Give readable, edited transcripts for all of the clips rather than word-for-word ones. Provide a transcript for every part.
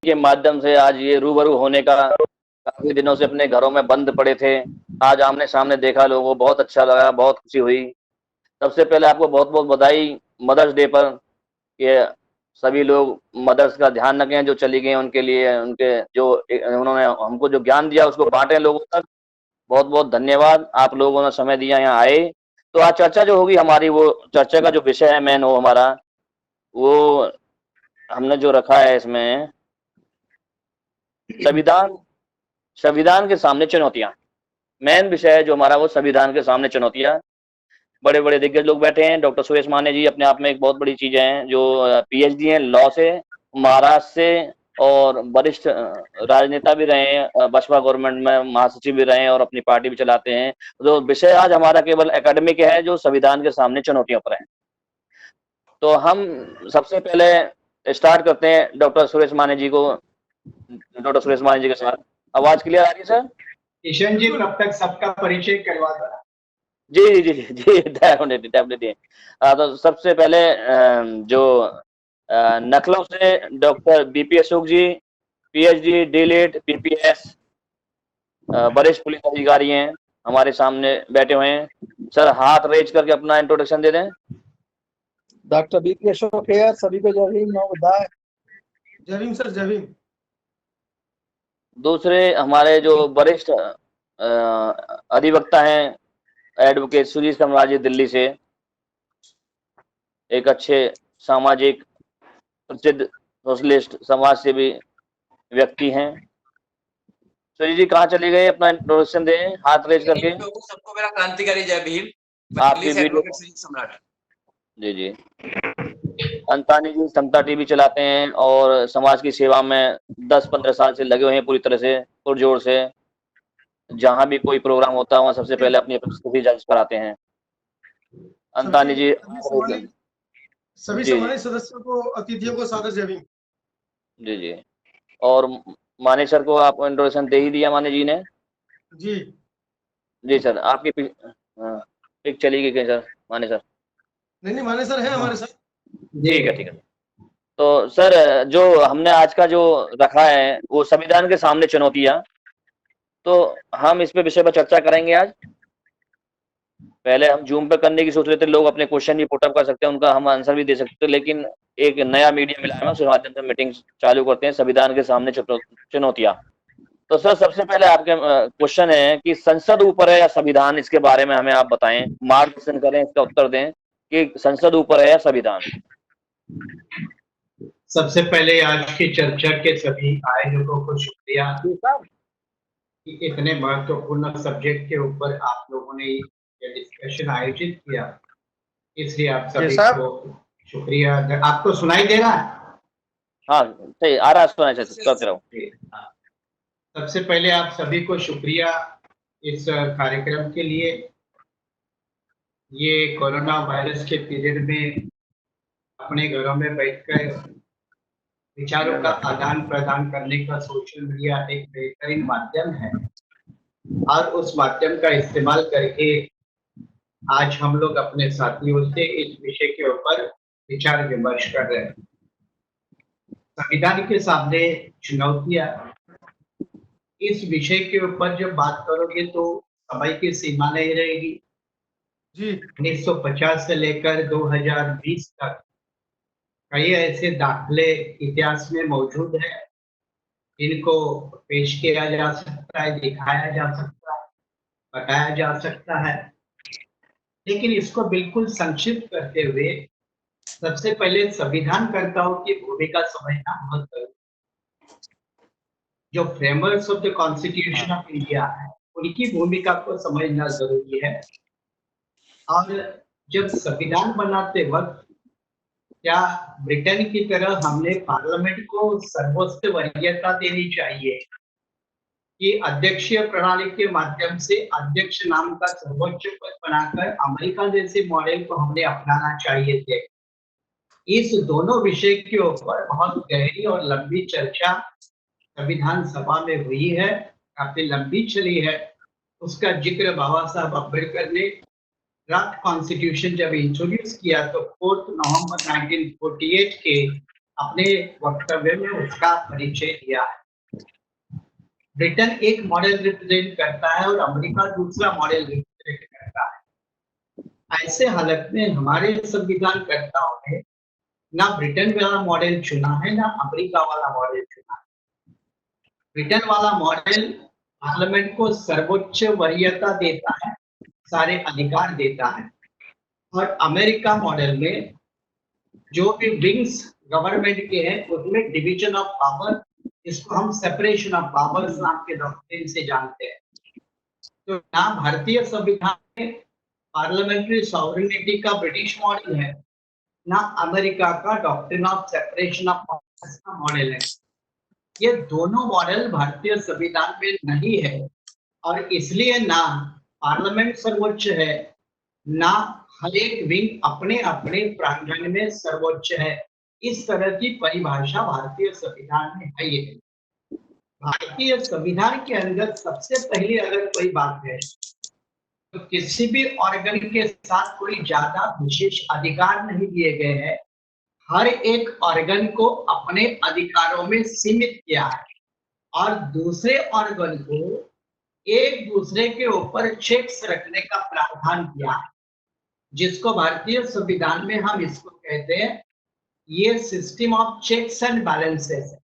के माध्यम से आज ये रूबरू होने का, काफ़ी दिनों से अपने घरों में बंद पड़े थे, आज आमने-सामने देखा लोगों को, बहुत अच्छा लगा, बहुत खुशी हुई। सबसे पहले आपको बहुत-बहुत बधाई मदर्स डे पर, कि सभी लोग मदर्स का ध्यान रखें जो चली गई हैं उनके लिए, उनके जो उन्होंने हमको जो ज्ञान दिया उसको बाँटें लोगों तक। बहुत-बहुत धन्यवाद, आप लोगों ने समय दिया, यहाँ आए। तो आज चर्चा जो होगी हमारी, वो चर्चा का जो विषय है मेन वो हमारा, वो हमने जो रखा है इसमें, संविधान संविधान के सामने चुनौतियाँ। मेन विषय है जो हमारा, वो संविधान के सामने चुनौतियाँ। बड़े-बड़े दिग्गज लोग बैठे हैं, डॉक्टर सुरेश माने जी अपने आप में एक बहुत बड़ी चीज़ हैं, जो पीएचडी हैं लॉ से, महाराष्ट्र से, और वरिष्ठ राजनेता भी रहे हैं, बसपा गवर्नमेंट में महासचिव भी रहे हैं और अपनी पार्टी भी चलाते हैं। तो विषय आज हमारा केवल एकेडमिक है, जो संविधान के सामने चुनौतियों पर है। तो हम सबसे पहले स्टार्ट करते हैं डॉक्टर सुरेश माने जी को, डॉक्टर सुरेश माने जी के साथ। आवाज़ क्लियर आ रही है सर? किशन जी तब तक सबका परिचय करवा दो। जी, जी, जी, जी, डेफ़िनिटली, डेफ़िनिटली। तो सबसे पहले जो नकलों से डॉक्टर बीपी अशोक जी, पीएचडी, डीलिट, पीपीएस, वरिष्ठ पुलिस अधिकारी हैं, हमारे सामने बैठे हुए हैं। सर हाथ रेज़ करके अपना इंट्रोडक्शन दे दें। डॉक्टर बीपी अशोक है, सभी को जय भीम, नमोबुद्धाय। जय भीम सर, जय भीम। दूसरे हमारे जो वरिष्ठ अधिवक्ता हैं, एडवोकेट सुजीत सम्राजी दिल्ली से, एक अच्छे सामाजिक प्रसिद्ध सोशलिस्ट समाज सेवी व्यक्ति हैं। सुजीत जी कहाँ चले गए? अपना इंट्रोडक्शन दें हाथ रेज करके। सबको मेरा क्रांतिकारी जय भीम। आपकी वीडियो सम्राट। जी जी। अंतानी जी समता टीवी चलाते हैं और समाज की सेवा में 10-15 साल से लगे हुए हैं, पूरी तरह से पुरजोर से। जहाँ भी कोई प्रोग्राम होता है वहाँ सबसे पहले अपनी उपस्थिति दर्ज कराते हैं। अंतानी जी सभी सम्मानित सदस्यों को, अतिथियों को सादर जय भीम। जी जी। और माने सर को आप इंट्रोडक्शन दे ही दिया माने जी ने। जी जी सर, आपकी पिक चली गई क्या सर? माने सर नहीं, माने सर है हमारे साथ। ठीक है, ठीक है। तो सर जो हमने आज का जो रखा है वो संविधान के सामने चुनौतियाँ, तो हम इस पे विषय पर चर्चा करेंगे आज। पहले हम जूम पे करने की सोच रहे थे, लोग अपने क्वेश्चन भी पुट अप कर सकते हैं, उनका हम आंसर भी दे सकते हैं, लेकिन एक नया मीडिया मिला है, उसके माध्यम से मीटिंग चालू करते हैं, संविधान के सामने चुनौतियाँ। तो सर सबसे पहले आपके क्वेश्चन है कि संसद ऊपर है या संविधान, इसके बारे में हमें आप बताएं, मार्गदर्शन करें, इसका उत्तर दें कि संसद ऊपर है या संविधान। सबसे पहले आज की चर्चा के सभी आयोजकों को शुक्रिया कि इतने महत्वपूर्ण सब्जेक्ट के ऊपर आप लोगों ने ये डिस्कशन आयोजित किया, इसलिए आप सभी को शुक्रिया। आपको सुनाई दे रहा है? हाँ सही आ रहा है, करते रहो। सबसे पहले आप सभी को शुक्रिया इस कार्यक्रम के लिए। ये कोरोना वायरस के पीरियड में अपने घरों में बैठकर विचारों का आदान प्रदान करने का सोशल मीडिया एक बेहतरीन माध्यम है, और उस माध्यम का इस्तेमाल करके आज हम लोग अपने साथियों से इस विषय के ऊपर विचार विमर्श कर रहे हैं। संविधान के सामने चुनौतियां, इस विषय के ऊपर जब बात करोगे तो समय की सीमा नहीं रहेगी। जी 1950 से लेकर 2020 तक कई ऐसे दाखले इतिहास में मौजूद हैं, इनको पेश किया जा सकता है, दिखाया जा सकता है, बताया जा सकता है, लेकिन इसको बिल्कुल संक्षिप्त करते हुए सबसे पहले संविधानकर्ताओं की भूमिका समझना बहुत जरूरी है। जो framers of the constitution of India है, उनकी भूमिका को समझना जरूरी है। और जब संविधान बनाते वक्त क्या ब्रिटेन की तरह हमने पार्लियामेंट को सर्वोच्च वरीयता देनी चाहिए कि अध्यक्षीय प्रणाली के माध्यम से अध्यक्ष नाम का सर्वोच्च पद बनाकर अमेरिका जैसे मॉडल को हमने अपनाना चाहिए थे? इस दोनों विषय के ऊपर बहुत गहरी और लंबी चर्चा संविधान सभा में हुई है, काफी लंबी चली है। उसका जिक्र बाबा साहब अम्बेडकर ने ड्राफ्ट कॉन्स्टिट्यूशन जब इंट्रोड्यूस किया तो 4 नवंबर 1948 के अपने वक्तव्य में उसका परिचय दिया है। ब्रिटेन एक मॉडल रिप्रेजेंट करता है और अमेरिका दूसरा मॉडल रिप्रेजेंट करता है। ऐसे हालत में हमारे संविधान कर्ताओं ने ना ब्रिटेन वाला मॉडल चुना है ना अमेरिका वाला मॉडल चुना है। ब्रिटेन वाला मॉडल पार्लियामेंट को सर्वोच्च वरीयता देता है, सारे अधिकार देता है, और अमेरिका मॉडल में जो भी विंग्स गवर्नमेंट के हैं उसमें डिवीजन ऑफ पावर, इसको हम सेपरेशन ऑफ पावर्स नाम के डॉक्ट्रिन से जानते हैं। तो ना भारतीय संविधान में पार्लियामेंट्री सॉवरेनिटी का ब्रिटिश मॉडल है, ना अमेरिका का doctrine of separation of powers का मॉडल है। ये दोनों मॉडल भारतीय संविधान में नहीं है और इसलिए ना पार्लियामेंट सर्वोच्च है, ना हर एक विंग अपने अपने प्रांगण में सर्वोच्च है। इस तरह की परिभाषा भारतीय संविधान में है। ये भारतीय संविधान के अंदर सबसे पहले अगर कोई बात है तो किसी भी ऑर्गन के साथ कोई ज्यादा विशेष अधिकार नहीं दिए गए हैं। हर एक ऑर्गन को अपने अधिकारों में सीमित किया है और दूसरे ऑर्गन को एक दूसरे के ऊपर चेक्स रखने का प्रावधान किया है, जिसको भारतीय संविधान में हम इसको कहते हैं, ये system of checks and balances है।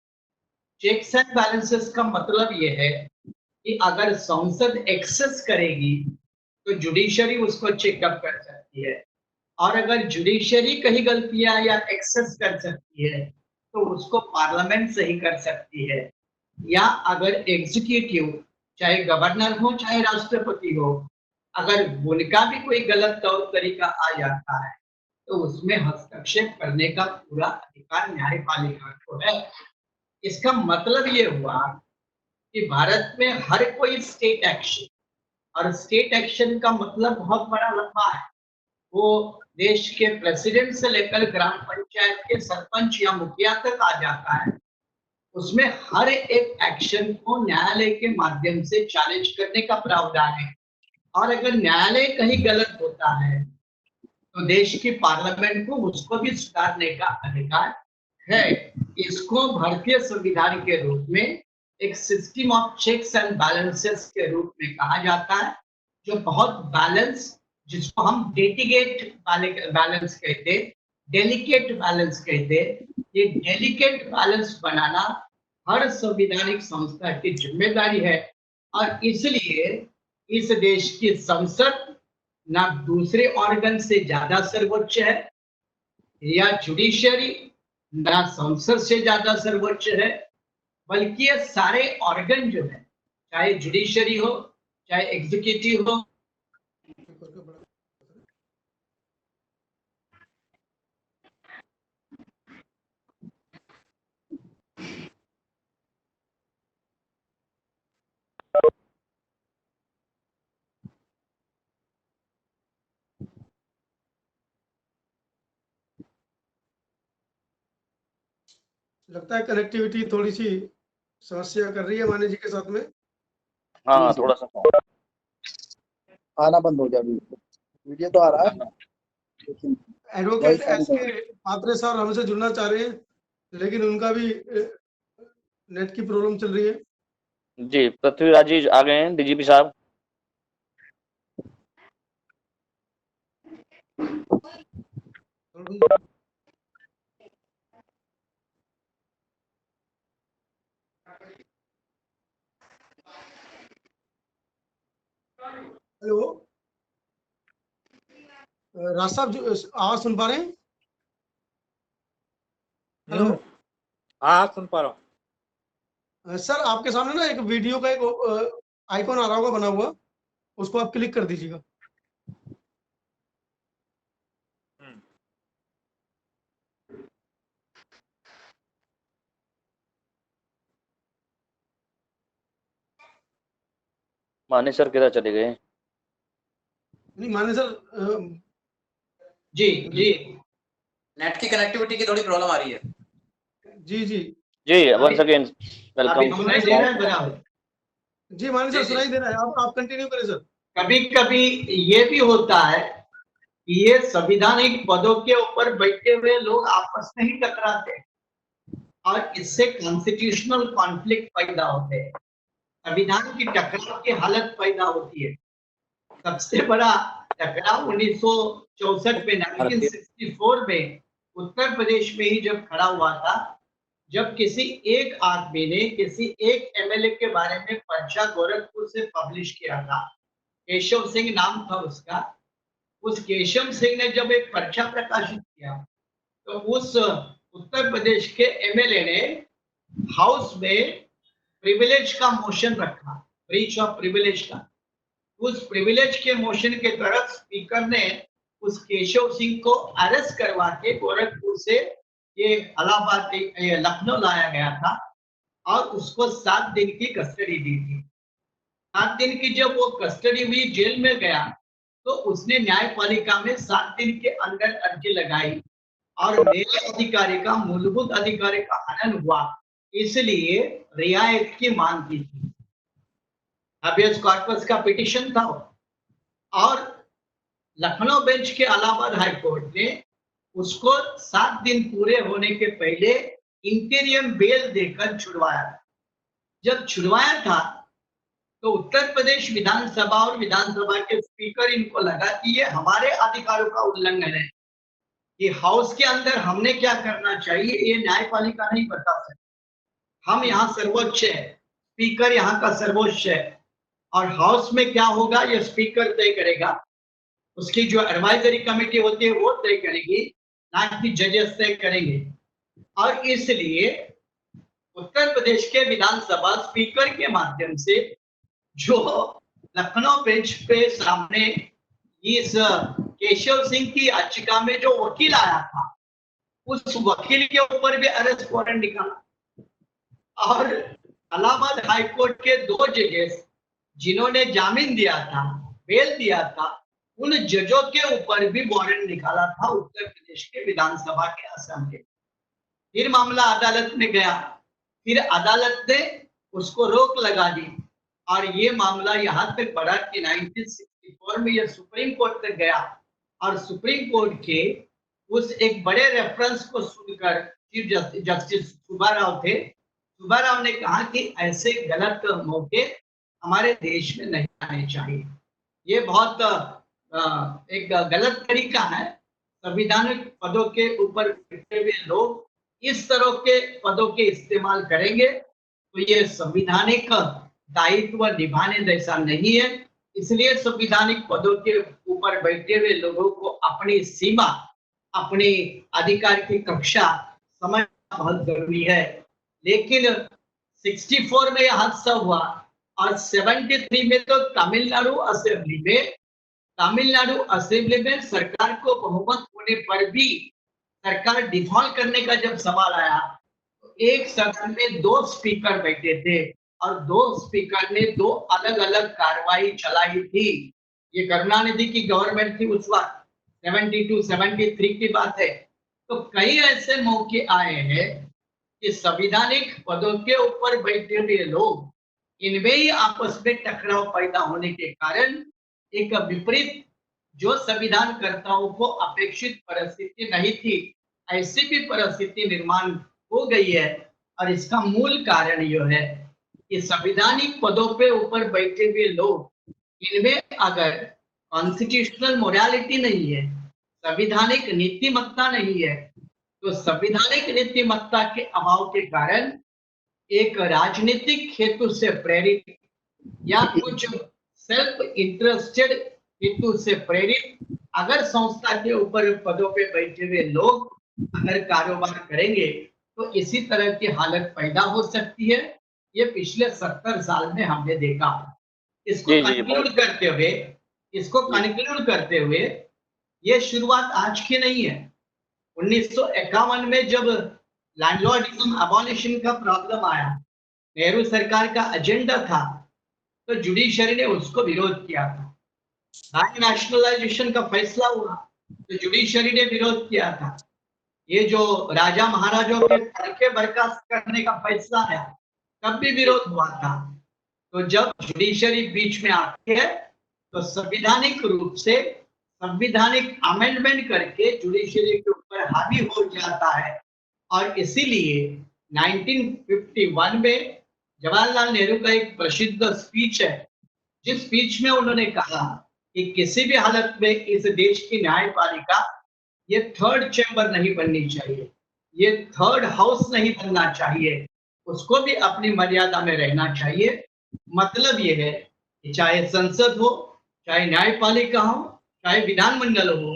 चेक्स एंड बैलेंसेस का मतलब ये है कि अगर संसद एक्सेस करेगी तो जुडिशरी उसको चेकअप कर सकती है, और अगर जुडिशरी कहीं गलतियां या एक्सेस कर सकती है तो उसको पार्लियामेंट सही कर सकती है। या अगर एग्जीक्यूटिव, चाहे गवर्नर हो चाहे राष्ट्रपति हो, अगर उनका भी कोई गलत तौर तरीका आ जाता है तो उसमें हस्तक्षेप करने का पूरा अधिकार न्यायपालिका को है। इसका मतलब ये हुआ कि भारत में हर कोई स्टेट एक्शन, और स्टेट एक्शन का मतलब बहुत बड़ा लंबा है, वो देश के प्रेसिडेंट से लेकर ग्राम पंचायत के सरपंच या मुखिया तक आ जाता है। उसमें हर एक एक्शन को न्यायालय के माध्यम से चैलेंज करने का प्रावधान है, और अगर न्यायालय कहीं गलत होता है तो देश की पार्लियामेंट को उसको भी सुधारने का अधिकार है। इसको भारतीय संविधान के रूप में एक system of checks and balances के रूप में कहा जाता है, जो बहुत बैलेंस, जिसको हम डेलिकेट बैलेंस कहते, डेलिकेट बैलेंस कहते। ये डेलिकेट बैलेंस बनाना हर संवैधानिक संस्था की जिम्मेदारी है, और इसलिए इस देश की संसद ना दूसरे ऑर्गन से ज्यादा सर्वोच्च है, या जुडिशरी ना संसद से ज्यादा सर्वोच्च है, बल्कि ये सारे ऑर्गन जो है, चाहे जुडिशरी हो चाहे एग्जीक्यूटिव हो, लगता है कनेक्टिविटी थोड़ी सी समस्या कर रही है माने जी के साथ में। हाँ, थोड़ा सा आना बंद हो गया, वीडियो तो आ रहा है लेकिन एडवोकेट एस के पात्रे साहब हमसे जुड़ना चाह रहे हैं, लेकिन उनका भी नेट की प्रॉब्लम चल रही है। जी। पृथ्वीराज जी आ गए हैं, डीजीपी साहब। हेलो राज साहब, आवाज सुन पा रहे हैं? हेलो, हाँ सुन पा रहा हूँ। सर आपके सामने ना एक वीडियो का एक आइकॉन आ रहा होगा बना हुआ, उसको आप क्लिक कर दीजिएगा। माने सर किधर चले गए? नहीं माने सर, जी जी नेट की कनेक्टिविटी की थोड़ी प्रॉब्लम आ रही है। जी जी जी, वंस अगेन अभी वेलकम। सुनाई दे रहा है बराबर? जी माने सर जी, जी। सुनाई दे रहा है, आप कंटिन्यू करें सर। कभी कभी ये भी होता है कि ये संविधानिक पदों के ऊपर बैठे हुए लोग आपस में ही टकराते हैं। और इससे कॉन्स्टिट्यूशनल कॉन्फ्लिक्ट पैदा होते हैं, संविधान की टकराव की हालत पैदा होती है। सबसे बड़ा टकराव 1964 में 1964 में उत्तर प्रदेश में ही जब खड़ा हुआ था, जब किसी एक आदमी ने किसी एक एमएलए के बारे में पर्चा गोरखपुर से पब्लिश किया था, केशव सिंह नाम था उसका। उस केशव सिंह ने जब एक पर्चा प्रकाशित किया तो उस उत्तर प्रदेश के एमएलए ने हाउस में प्रिविलेज का मोशन रखा, ब्रीच ऑफ प्रिविलेज का। उस प्रिविलेज के मोशन के तहत स्पीकर ने उस केशव सिंह को अरेस्ट करवा के गोरखपुर से ये इलाहाबाद लखनऊ लाया गया था और उसको 7 दिन की कस्टडी दी थी। 7 दिन की जब वो कस्टडी हुई, जेल में गया, तो उसने न्यायपालिका में 7 दिन के अंदर अर्जी लगाई और मेरे अधिकारी का, मूलभूत अधिकारी का हनन हुआ, इसलिए रियायत की मांग की थी। हाबियस कॉर्पस का पिटीशन था और लखनऊ बेंच के इलाहाबाद हाई कोर्ट ने उसको 7 दिन पूरे होने के पहले इंटीरियम बेल देकर छुड़वाया। जब छुड़वाया था तो उत्तर प्रदेश विधानसभा और विधानसभा के स्पीकर इनको लगा कि ये हमारे अधिकारों का उल्लंघन है, ये हाउस के अंदर हमने क्या करना चाहिए ये न्यायपालिका नहीं बता सकती। हम यहाँ सर्वोच्च है, स्पीकर यहाँ का सर्वोच्च है और हाउस में क्या होगा ये स्पीकर तय करेगा, उसकी जो एडवाइजरी कमेटी होती है वो तय करेगी, ना कि जजेस तय करेंगे। और इसलिए उत्तर प्रदेश के विधानसभा स्पीकर के माध्यम से जो लखनऊ बेंच पे सामने इस केशव सिंह की याचिका में जो वकील आया था, उस वकील के ऊपर भी अरेस्ट वारंट निकाला और इलाहाबाद हाई कोर्ट के 2 जजेस जिन्होंने जामीन दिया था, बेल दिया था, उन जजों के ऊपर भी वारंट निकाला था उत्तर प्रदेश के विधानसभा के असेंबली। फिर मामला अदालत में गया, फिर अदालत ने उसको रोक लगा दी और ये मामला यहाँ तक बढ़ा कि 1964 में ये सुप्रीम कोर्ट तक गया और सुप्रीम कोर्ट के उस एक बड़े रेफरेंस को सुनकर चीफ जस्टिस सुब्बाराव थे, सुब्बाराव ने कहा कि ऐसे गलत मौके हमारे देश में नहीं आने चाहिए। ये बहुत एक गलत तरीका है। संविधानिक पदों के ऊपर बैठे हुए लोग इस तरह के पदों के इस्तेमाल करेंगे तो ये संविधानिक दायित्व निभाने जैसा नहीं है। इसलिए संविधानिक पदों के ऊपर बैठे हुए लोगों को अपनी सीमा, अपनी अधिकार की कक्षा समझना बहुत जरूरी है। लेकिन 64 में यह हादसा हुआ और 73 में तो तमिलनाडु असेंबली में सरकार को बहुमत होने पर भी सरकार डिफॉल्ट करने का जब सवाल आया तो एक सदन में 2 स्पीकर बैठे थे और 2 स्पीकर ने 2 अलग अलग कार्रवाई चलाई थी। ये करुणानिधि की गवर्नमेंट थी उस वक्त, 72-73 की बात है। तो कई ऐसे मौके आए हैं कि संवैधानिक पदों के ऊपर बैठे हुए लोग, इनमें ही आपस में टकराव पैदा होने के कारण एक विपरीत, जो संविधानकर्ताओं को अपेक्षित परिस्थिति नहीं थी, ऐसी भी परिस्थिति निर्माण हो गई है। और इसका मूल कारण यह है कि संवैधानिक पदों पे ऊपर बैठे हुए लोग, इनमें अगर कॉन्स्टिट्यूशनल मोरालिटी नहीं है, संवैधानिक नीतिमत्ता नहीं है, तो संवैधानिक नीतिमत्ता के अभाव के कारण एक राजनीतिक हेतु से प्रेरित या कुछ सेल्फ इंटरेस्टेड हेतु से प्रेरित अगर संस्था के ऊपर पदों पे बैठे हुए लोग अगर कारोबार करेंगे तो इसी तरह की हालत पैदा हो सकती है। ये पिछले 70 साल में हमने देखा। इसको कंक्लूड करते हुए ये शुरुआत आज की नहीं है। 1951 में जब लैंडलॉर्डिज्म अबॉलिशन का प्रॉब्लम आया, नेहरू सरकार का एजेंडा था, तो जुडिशरी ने उसको विरोध किया था। बैंक नेशनलाइजेशन का फैसला हुआ तो जुडिशरी ने विरोध किया था। ये जो राजा महाराजों के तड़के बर्खास्त करने का फैसला आया तब भी विरोध हुआ था। तो जब जुडिशरी बीच में आती है तो संवैधानिक रूप से संवैधानिक अमेंडमेंट करके जुडिशरी के ऊपर हावी हो जाता है और इसीलिए 1951 में जवाहरलाल नेहरू का एक प्रसिद्ध स्पीच है, जिस स्पीच में उन्होंने कहा कि किसी भी हालत में इस देश की न्यायपालिका ये थर्ड चैम्बर नहीं बननी चाहिए, ये थर्ड हाउस नहीं बनना चाहिए, उसको भी अपनी मर्यादा में रहना चाहिए। मतलब ये है कि चाहे संसद हो, चाहे न्यायपालिका हो, चाहे विधानमंडल हो,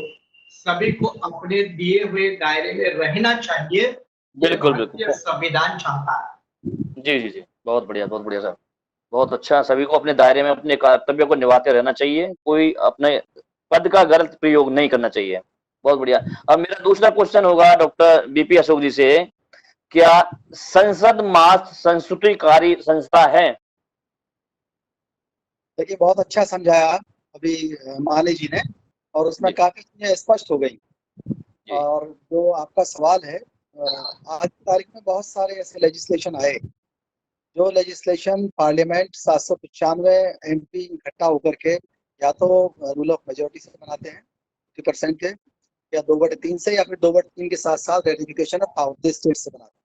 सभी को अपने दिए हुए दायरे में रहना चाहिए। ये बिल्कुल, भारतीय बिल्कुल। संविधान चाहता है। जी, जी, जी। बहुत बढ़िया सर। बहुत अच्छा, सभी को अपने दायरे में अपने कर्तव्यों को निभाते रहना चाहिए। कोई अपने पद का गलत प्रयोग नहीं करना चाहिए। बहुत बढ़िया। अब मेरा दूसरा क्वेश्चन होगा डॉक्टर बीपी अशोक जी से, क्या संसद मात्र संस्तुतिकारी संस्था है? देखिए बहुत अच्छा समझाया अभी माली जी ने, और उसमें जी। काफी चीजें स्पष्ट हो गई। जी। और जो आपका सवाल है, आज की तारीख में बहुत सारे ऐसे लेजिस्लेशन आए, जो लेजिस्लेशन पार्लियामेंट 795 MP इकट्ठा होकर के या तो रूल ऑफ मेजोरिटी से बनाते हैं 50% के, या 2/3 से, या फिर 2/3 के साथ साथ रेटिफिकेशन ऑफ द स्टेट से बनाते हैं।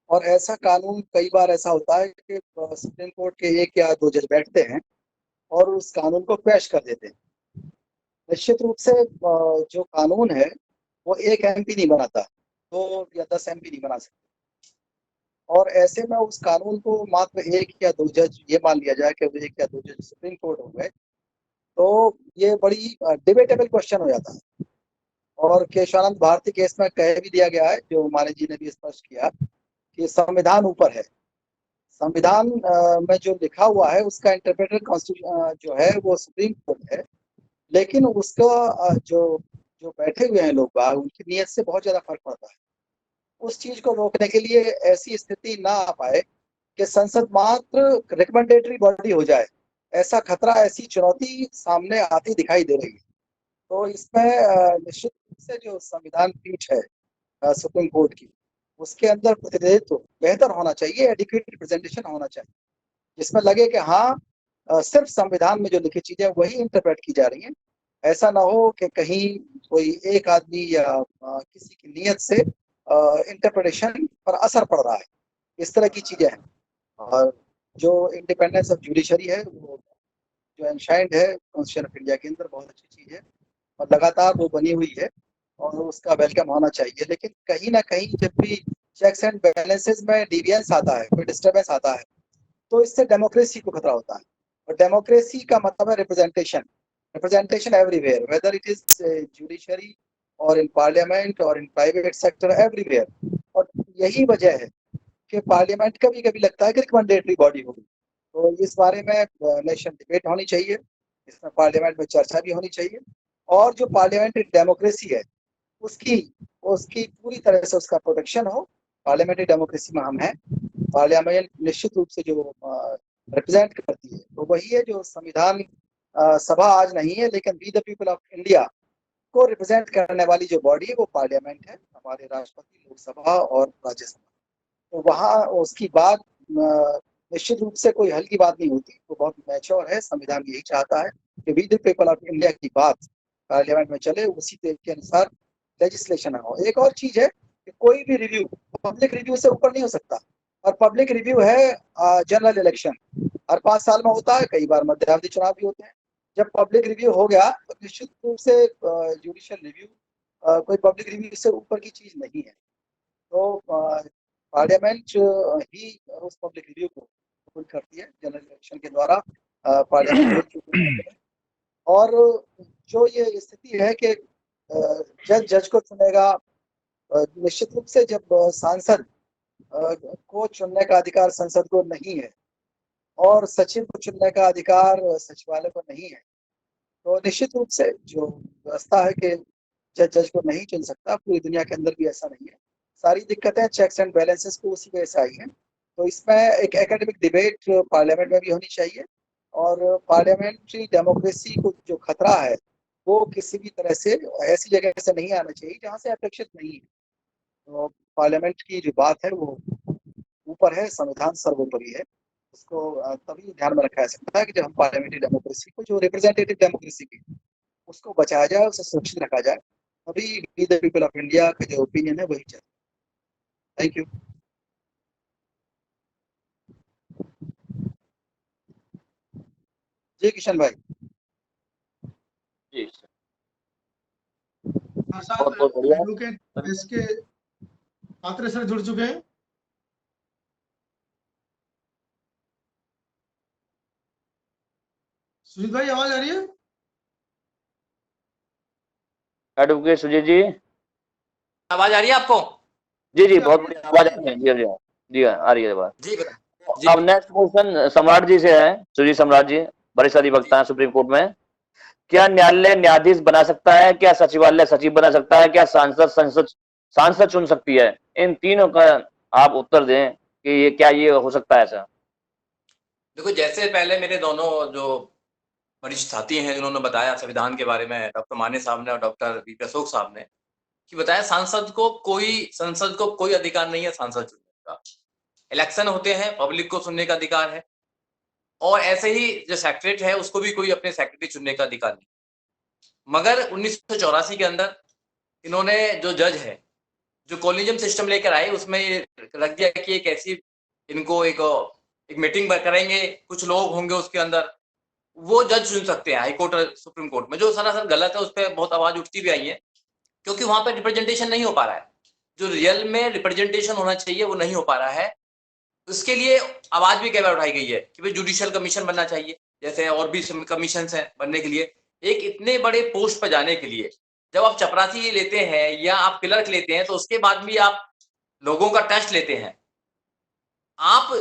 और ऐसा कानून कई बार ऐसा होता है कि सुप्रीम कोर्ट के 1 या 2 जज बैठते हैं और उस कानून को क्रैश कर देते हैं। निश्चित रूप से जो कानून है वो 1 MP नहीं बनाता, 2 या 10 MP नहीं बना सकते। और ऐसे में उस कानून को मात्र 1 या 2 जज, ये मान लिया जाए कि 1 या 2 जज सुप्रीम कोर्ट हो गए, तो ये बड़ी डिबेटेबल क्वेश्चन हो जाता है। और केशवानंद भारती केस में कह भी दिया गया है, जो माने जी ने भी स्पष्ट किया, कि संविधान ऊपर है। संविधान में जो लिखा हुआ है उसका इंटरप्रेटर कॉन्स्टिट्यूशन जो है वो सुप्रीम कोर्ट है, लेकिन उसका जो जो बैठे हुए हैं लोग बाहर, उनकी नीयत से बहुत ज्यादा फर्क पड़ता है। उस चीज को रोकने के लिए ऐसी स्थिति ना आ पाए कि संसद मात्र रिकमेंडेटरी बॉडी हो जाए, ऐसा खतरा, ऐसी चुनौती सामने आती दिखाई दे रही है। तो इसमें निश्चित रूप से जो संविधान पीठ है सुप्रीम कोर्ट की, उसके अंदर प्रतिनिधित्व बेहतर होना चाहिए, एडिक्वेट रिप्रेजेंटेशन होना चाहिए, जिसमें लगे कि हाँ सिर्फ संविधान में जो लिखी चीजें वही इंटरप्रेट की जा रही हैं। ऐसा ना हो कि कहीं कोई एक आदमी या किसी की नीयत से इंटरप्रिटेशन पर असर पड़ रहा है, इस तरह की चीजें हैं। और जो इंडिपेंडेंस ऑफ जुडिशरी है, वो जो एनशाइंड है कॉन्स्टिट्यूशन ऑफ इंडिया के अंदर, बहुत अच्छी चीज है और लगातार वो बनी हुई है और उसका वेलकम होना चाहिए। लेकिन कहीं ना कहीं जब भी चेक्स एंड बैलेंसेस में डिविएंस आता है, कोई डिस्टर्बेंस आता है, तो इससे डेमोक्रेसी को खतरा होता है। और डेमोक्रेसी का मतलब है representation, representation everywhere, whether it is judiciary और इन पार्लियामेंट और इन प्राइवेट सेक्टर, एवरीवेयर। और यही वजह है कि पार्लियामेंट कभी कभी लगता है कि रिकमेंडेटरी बॉडी होगी। तो इस बारे में नेशनल डिबेट होनी चाहिए, इसमें पार्लियामेंट में चर्चा भी होनी चाहिए, और जो पार्लियामेंट्री डेमोक्रेसी है उसकी उसकी पूरी तरह से उसका प्रोटेक्शन हो। पार्लियामेंट्री डेमोक्रेसी में हम हैं, पार्लियामेंट निश्चित रूप से जो रिप्रेजेंट करती है तो वही है जो संविधान सभा आज नहीं है, लेकिन we the people of India को रिप्रेजेंट करने वाली जो बॉडी है वो पार्लियामेंट है, हमारे राष्ट्रपति, लोकसभा और राज्यसभा। तो वहाँ उसकी बात निश्चित रूप से कोई हल्की बात नहीं होती, वो बहुत मैच्योर है। संविधान यही चाहता है कि we the people of India की बात पार्लियामेंट में चले, उसी के अनुसार लेजिस्लेशन हो। एक और चीज है कि कोई भी रिव्यू पब्लिक रिव्यू से ऊपर नहीं हो सकता, और पब्लिक रिव्यू है जनरल इलेक्शन, हर 5 साल में होता है, कई बार मध्यावधि चुनाव भी होते हैं। जब पब्लिक रिव्यू हो गया तो निश्चित रूप से जुडिशियल रिव्यू कोई पब्लिक रिव्यू से ऊपर की चीज नहीं है। तो पार्लियामेंट ही उस पब्लिक रिव्यू को पूर्ण करती है जनरल इलेक्शन के द्वारा, पार्लियामेंट। और जो ये स्थिति है कि जज को चुनेगा, निश्चित रूप से जब सांसद को चुनने का अधिकार संसद को नहीं है और सचिव को चुनने का अधिकार सचिवालय को नहीं है, तो निश्चित रूप से जो व्यवस्था है कि जज को नहीं चुन सकता, पूरी दुनिया के अंदर भी ऐसा नहीं है। सारी दिक्कतें चेक्स एंड बैलेंसेस को उसी वजह से आई हैं। तो इसमें एक एकेडमिक डिबेट पार्लियामेंट में भी होनी चाहिए, और पार्लियामेंट्री डेमोक्रेसी को जो खतरा है वो किसी भी तरह से ऐसी जगह से नहीं आना चाहिए जहाँ से अपेक्षित नहीं है। तो पार्लियामेंट की जो बात है वो ऊपर है, संविधान सर्वोपरि है। उसको तभी ध्यान में रखा जा सकता है कि जब हम पार्लियामेंट्री डेमोक्रेसी को, जो रिप्रेजेंटेटिव डेमोक्रेसी की, उसको बचाया जाए, उसे सुरक्षित रखा जाए, तभी we the people of India का जो ओपिनियन है वही चले। Thank you. जी किशन भाई। जी सर, हमारे साथ बहुत बहुत बढ़िया। एडवोकेट एसके पात्रे सर जुड़ चुके हैं। सुजीत भाई आवाज आ रही है? एडवोकेट सुजीत जी, आवाज आ रही है आपको? जी जी बहुत बढ़िया आवाज आ रही है। जी जी जी आ रही है बात। जी अब नेक्स्ट क्वेश्चन सम्राट जी से है। सुजीत सम्राट जी वरिष्ठ अधिवक्ता हैं सुप्रीम कोर्ट में। क्या न्यायालय न्यायाधीश बना सकता है? क्या सचिवालय सचिव बना सकता है? क्या सांसद चुन सकती है? इन तीनों का आप उत्तर दें कि ये हो सकता है ऐसा। देखो, जैसे पहले मेरे दोनों जो वरिष्ठ साथी हैं जिन्होंने बताया संविधान के बारे में, डॉक्टर माने साहब ने और डॉक्टर वीपी अशोक साहब ने, कि बताया संसद को कोई अधिकार नहीं है सांसद चुनने का। इलेक्शन होते हैं, पब्लिक को सुनने का अधिकार है, और ऐसे ही जो सेक्रेटरी है उसको भी कोई अपने सेक्रेटरी चुनने का अधिकार नहीं। मगर 1984 के अंदर इन्होंने जो जज है, जो कॉलेजियम सिस्टम लेकर आए, उसमें ये रख दिया कि एक ऐसी इनको एक मीटिंग करेंगे, कुछ लोग होंगे उसके अंदर, वो जज चुन सकते हैं हाई कोर्ट और सुप्रीम कोर्ट में। जो सरासर गलत है, उस पर बहुत आवाज उठती भी आई है, क्योंकि वहां पर रिप्रेजेंटेशन नहीं हो पा रहा है। जो रियल में रिप्रेजेंटेशन होना चाहिए वो नहीं हो पा रहा है। उसके लिए आवाज भी कई बार उठाई गई है कि भाई जुडिशियल कमीशन बनना चाहिए, जैसे और भी कमीशन है बनने के लिए। एक इतने बड़े पोस्ट पर जाने के लिए जब आप चपरासी लेते हैं या आप क्लर्क लेते हैं, तो उसके बाद भी आप लोगों का टेस्ट लेते हैं। आप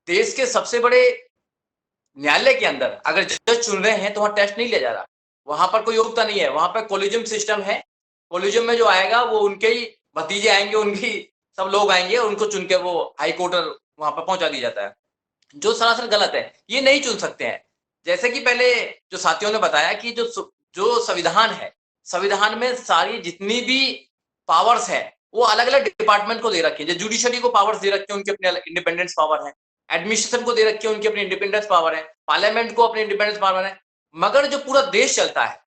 देश के सबसे बड़े न्यायालय के अंदर अगर जज चुन रहे हैं तो वहां टेस्ट नहीं लिया जा रहा, वहां पर कोई योग्यता नहीं है, वहां पर कॉलेजियम सिस्टम है। कॉलेजियम में जो आएगा वो उनके ही भतीजे आएंगे, उनकी सब लोग आएंगे, उनको चुन के वो हाई कोर्ट वहां पर पहुंचा दिया जाता है, जो सरासर गलत है। ये नहीं चुन सकते हैं। जैसे कि पहले जो साथियों ने बताया कि जो संविधान है, संविधान में सारी जितनी भी पावर्स है वो अलग अलग डिपार्टमेंट को दे रखी है। जुडिशरी को पावर्स दे रखी है, उनके अपने इंडिपेंडेंस पावर है। एडमिनिस्ट्रेशन को दे रखी है, उनकी अपनी इंडिपेंडेंस पावर है। पार्लियामेंट को अपनी इंडिपेंडेंस पावर है। मगर जो पूरा देश चलता है,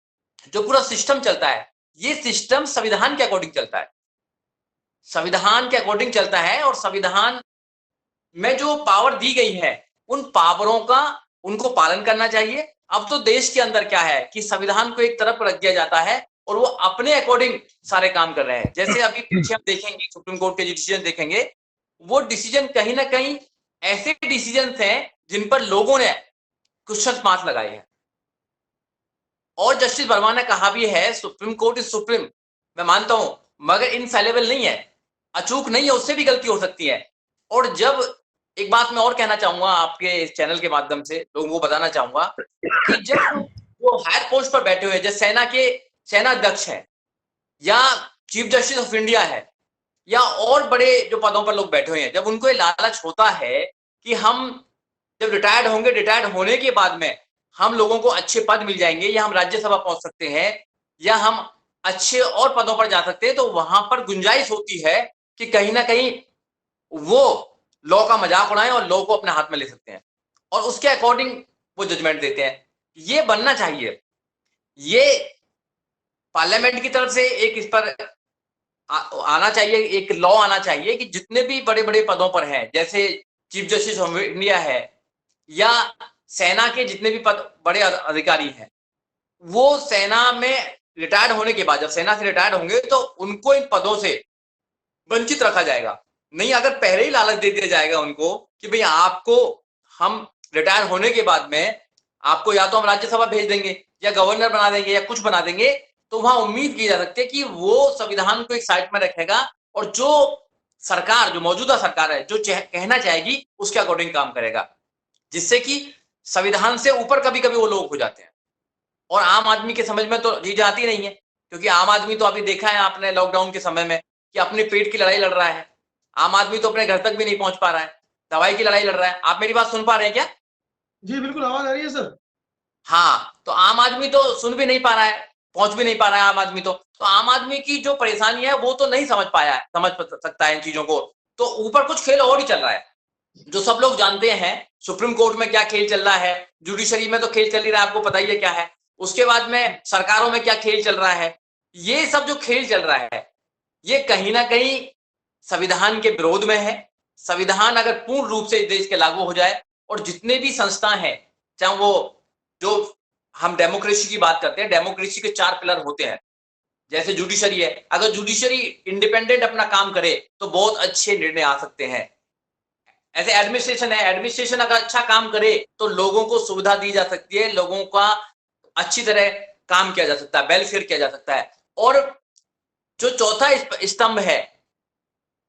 जो पूरा सिस्टम चलता है, ये सिस्टम संविधान के अकॉर्डिंग चलता है, संविधान के अकॉर्डिंग चलता है। और संविधान में जो पावर दी गई है, उन पावरों का उनको पालन करना चाहिए। अब तो देश के अंदर क्या है कि संविधान को एक तरफ रख दिया जाता है और वो अपने अकॉर्डिंग सारे काम कर रहे हैं। जैसे अभी पीछे हम देखेंगे, सुप्रीम कोर्ट के डिसीजन देखेंगे, वो डिसीजन कहीं ना कहीं ऐसे डिसीजन हैं जिन पर लोगों ने क्वेश्चन मार्क लगाए हैं। और जस्टिस वर्मा ने कहा भी है, सुप्रीम कोर्ट इज सुप्रीम, मैं मानता हूं, मगर इनफेलेबल नहीं है, अचूक नहीं है, उससे भी गलती हो सकती है। और जब एक बात मैं और कहना चाहूंगा आपके चैनल के माध्यम से लोगों को बताना चाहूंगा कि जब वो हायर पोस्ट पर बैठे हुए हैं, जैसे सेना के सेना अध्यक्ष हैं, या चीफ जस्टिस ऑफ इंडिया है, या और बड़े जो पदों पर लोग बैठे हुए हैं, जब उनको ये लालच होता है कि हम जब रिटायर्ड होंगे, रिटायर्ड होने के बाद में हम लोगों को अच्छे पद मिल जाएंगे, या हम राज्यसभा पहुंच सकते हैं, या हम अच्छे और पदों पर जा सकते हैं, तो वहां पर गुंजाइश होती है कि कहीं ना कहीं वो लॉ का मजाक उड़ाएं और लॉ को अपने हाथ में ले सकते हैं, और उसके अकॉर्डिंग वो जजमेंट देते हैं। ये बनना चाहिए। ये पार्लियामेंट की तरफ से एक इस पर आना चाहिए, एक लॉ आना चाहिए कि जितने भी बड़े बड़े पदों पर हैं, जैसे चीफ जस्टिस ऑफ इंडिया है, या सेना के जितने भी पद बड़े अधिकारी हैं, वो सेना में रिटायर्ड होने के बाद, जब सेना से रिटायर्ड होंगे, तो उनको इन पदों से वंचित रखा जाएगा। नहीं, अगर पहले ही लालच दे दिया जाएगा उनको कि भाई आपको हम रिटायर होने के बाद में आपको या तो हम राज्यसभा भेज देंगे, या गवर्नर बना देंगे, या कुछ बना देंगे, तो वहां उम्मीद की जा सकती है कि वो संविधान को एक साइड में रखेगा और जो सरकार, जो मौजूदा सरकार है, जो कहना चाहेगी उसके अकॉर्डिंग काम करेगा, जिससे कि संविधान से ऊपर कभी कभी वो लोग हो जाते हैं। और आम आदमी के समझ में तो चीज आती नहीं है, क्योंकि आम आदमी तो अभी देखा है आपने लॉकडाउन के समय में कि अपने पेट की लड़ाई लड़ रहा है। आम आदमी तो अपने घर तक भी नहीं पहुंच पा रहा है, दवाई की लड़ाई लड़ रहा है। आप मेरी बात सुन पा रहे हैं क्या? जी बिल्कुल आवाज आ रही है सर। हाँ, तो आम आदमी तो सुन भी नहीं पा रहा है, पहुंच भी नहीं पा रहा है आम आदमी तो आम आदमी की जो परेशानी है वो तो नहीं समझ पाया है, समझ सकता है इन चीजों को। तो ऊपर कुछ खेल और ही चल रहा है, जो सब लोग जानते हैं। सुप्रीम कोर्ट में क्या खेल चल रहा है, जुडिशरी में तो खेल चल ही रहा है, आपको पता ही है क्या है। उसके बाद में सरकारों में क्या खेल चल रहा है। ये सब जो खेल चल रहा है, ये कहीं ना कहीं संविधान के विरोध में है। संविधान अगर पूर्ण रूप से देश के लागू हो जाए, और जितने भी संस्था हैं, चाहे वो जो हम डेमोक्रेसी की बात करते हैं, डेमोक्रेसी के 4 पिलर होते हैं। जैसे जुडिशरी है, अगर जुडिशरी इंडिपेंडेंट अपना काम करे तो बहुत अच्छे निर्णय आ सकते हैं। ऐसे एडमिनिस्ट्रेशन है, एडमिनिस्ट्रेशन अगर अच्छा काम करे तो लोगों को सुविधा दी जा सकती है, लोगों का अच्छी तरह काम किया जा सकता है, वेलफेयर किया जा सकता है। और जो चौथा स्तंभ है,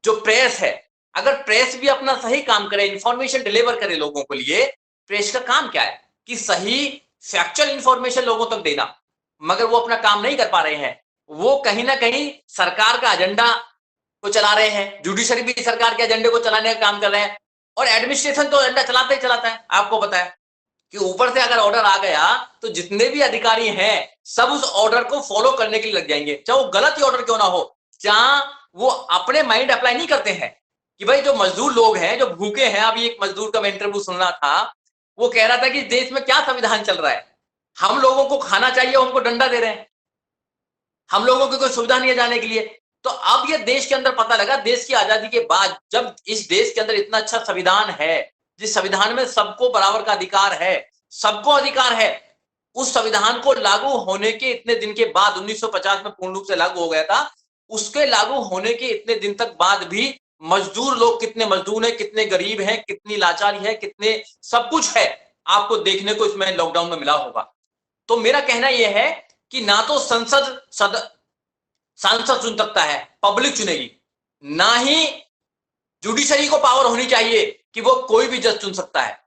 जो प्रेस है, अगर प्रेस भी अपना सही काम करे, इंफॉर्मेशन डिलीवर करे लोगों के लिए, प्रेस का काम क्या है कि सही फैक्चुअल इंफॉर्मेशन लोगों तक देना, मगर वो अपना काम नहीं कर पा रहे हैं। वो कहीं ना कहीं सरकार का एजेंडा को चला रहे हैं, जुडिशरी भी सरकार के एजेंडे को चलाने का काम कर रहे हैं, और एडमिनिस्ट्रेशन तो एजेंडा चलाता ही चलाता है। आपको पता है कि ऊपर से अगर ऑर्डर आ गया तो जितने भी अधिकारी हैं सब उस ऑर्डर को फॉलो करने के लिए लग जाएंगे, चाहे वो गलत ही ऑर्डर क्यों ना हो। जहां वो अपने माइंड अप्लाई नहीं करते हैं कि भाई जो मजदूर लोग हैं, जो भूखे हैं, अभी एक मजदूर का मैं इंटरव्यू सुन रहा था, वो कह रहा था कि देश में क्या संविधान चल रहा है, हम लोगों को खाना चाहिए, उनको डंडा दे रहे हैं, हम लोगों को कोई सुविधा नहीं है जाने के लिए। तो अब ये देश के अंदर पता लगा, देश की आजादी के बाद, जब इस देश के अंदर इतना अच्छा संविधान है, जिस संविधान में सबको बराबर का अधिकार है, सबको अधिकार है, उस संविधान को लागू होने के इतने दिन के बाद, 1950 में पूर्ण रूप से लागू हो गया था, उसके लागू होने के इतने दिन तक बाद भी मजदूर लोग कितने मजदूर हैं, कितने गरीब हैं, कितनी लाचारी है, कितने सब कुछ है, आपको देखने को इसमें लॉकडाउन में मिला होगा। तो मेरा कहना यह है कि ना तो सांसद चुन सकता है, पब्लिक चुनेगी, ना ही जुडिशरी को पावर होनी चाहिए कि वो कोई भी जज चुन सकता है।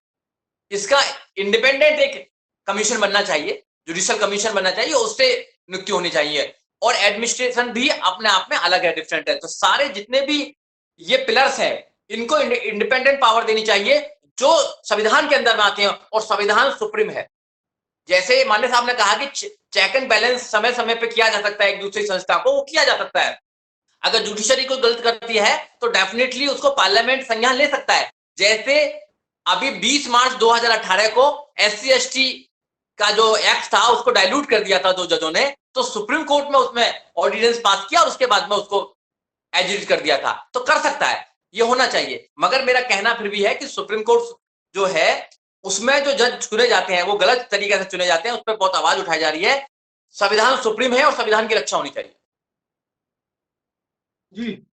इसका इंडिपेंडेंट एक कमीशन बनना चाहिए, जुडिशियल कमीशन बनना चाहिए, उससे नियुक्ति होनी चाहिए। और एडमिनिस्ट्रेशन भी अपने आप में अलग है, डिफरेंट है। तो सारे जितने भी ये पिलर्स हैं, इनको इंडिपेंडेंट पावर देनी चाहिए जो संविधान के अंदर में आते हैं, और संविधान सुप्रीम है। जैसे माननीय साहब ने कहा कि चेक एंड बैलेंस समय समय पे किया जा सकता है एक दूसरी संस्था को, वो किया जा सकता है। अगर जुडिशरी को गलत करती है तो डेफिनेटली उसको पार्लियामेंट संज्ञान ले सकता है। जैसे अभी 20 मार्च 2018 को SC/ST का जो एक्ट था उसको डाइल्यूट कर दिया था 2 जजों ने, तो सुप्रीम कोर्ट में उसमें ऑर्डिनेंस पास किया और उसके बाद में उसको एजिट कर दिया था। तो कर सकता है, ये होना चाहिए। मगर मेरा कहना फिर भी है कि सुप्रीम कोर्ट जो है उसमें जो जज चुने जाते हैं वो गलत तरीके से चुने जाते हैं, उस पर बहुत आवाज उठाई जा रही है। संविधान सुप्रीम है और संविधान की रक्षा होनी चाहिए। जी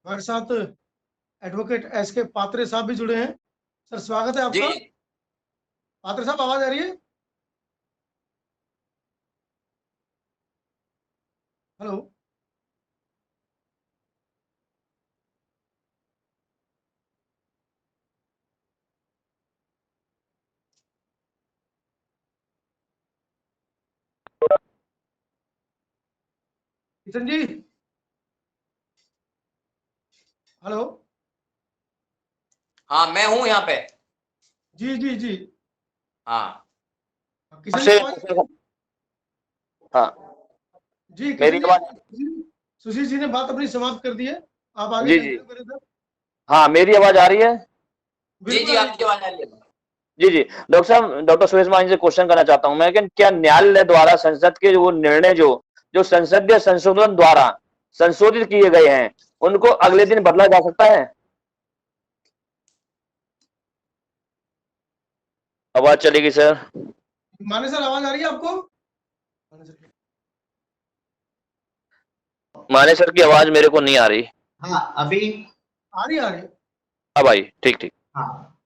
हमारे साथ एडवोकेट SK पात्रे साहब भी जुड़े हैं। सर स्वागत है जी आपका। पात्रे साहब आवाज आ रही है? हेलो। किशन जी हेलो। हाँ, मैं हूं यहाँ पे। जी जी जी हाँ किशन जी आवाज- हाँ, जी मेरी किशन आवाज, जी, सुशील जी ने बात अपनी समाप्त कर दी है, आप आगे जी कंटिन्यू करें सर। हाँ, मेरी आवाज आ रही है? जी बिल्कुल आपकी आवाज आ रही है। जी डॉक्टर साहब, डॉक्टर सुरेश मान से क्वेश्चन करना चाहता हूं मैं कि क्या न्यायालय द्वारा संसद के वो निर्णय जो संसदीय संशोधन द्वारा संशोधित किए गए हैं उनको अगले दिन बदला जा सकता है? आवाज चलेगी सर? माने सर आवाज आ रही है आपको? माने सर की आवाज मेरे को नहीं आ रही। हाँ अभी आ रही है। अब आई, ठीक ठीक। हाँ,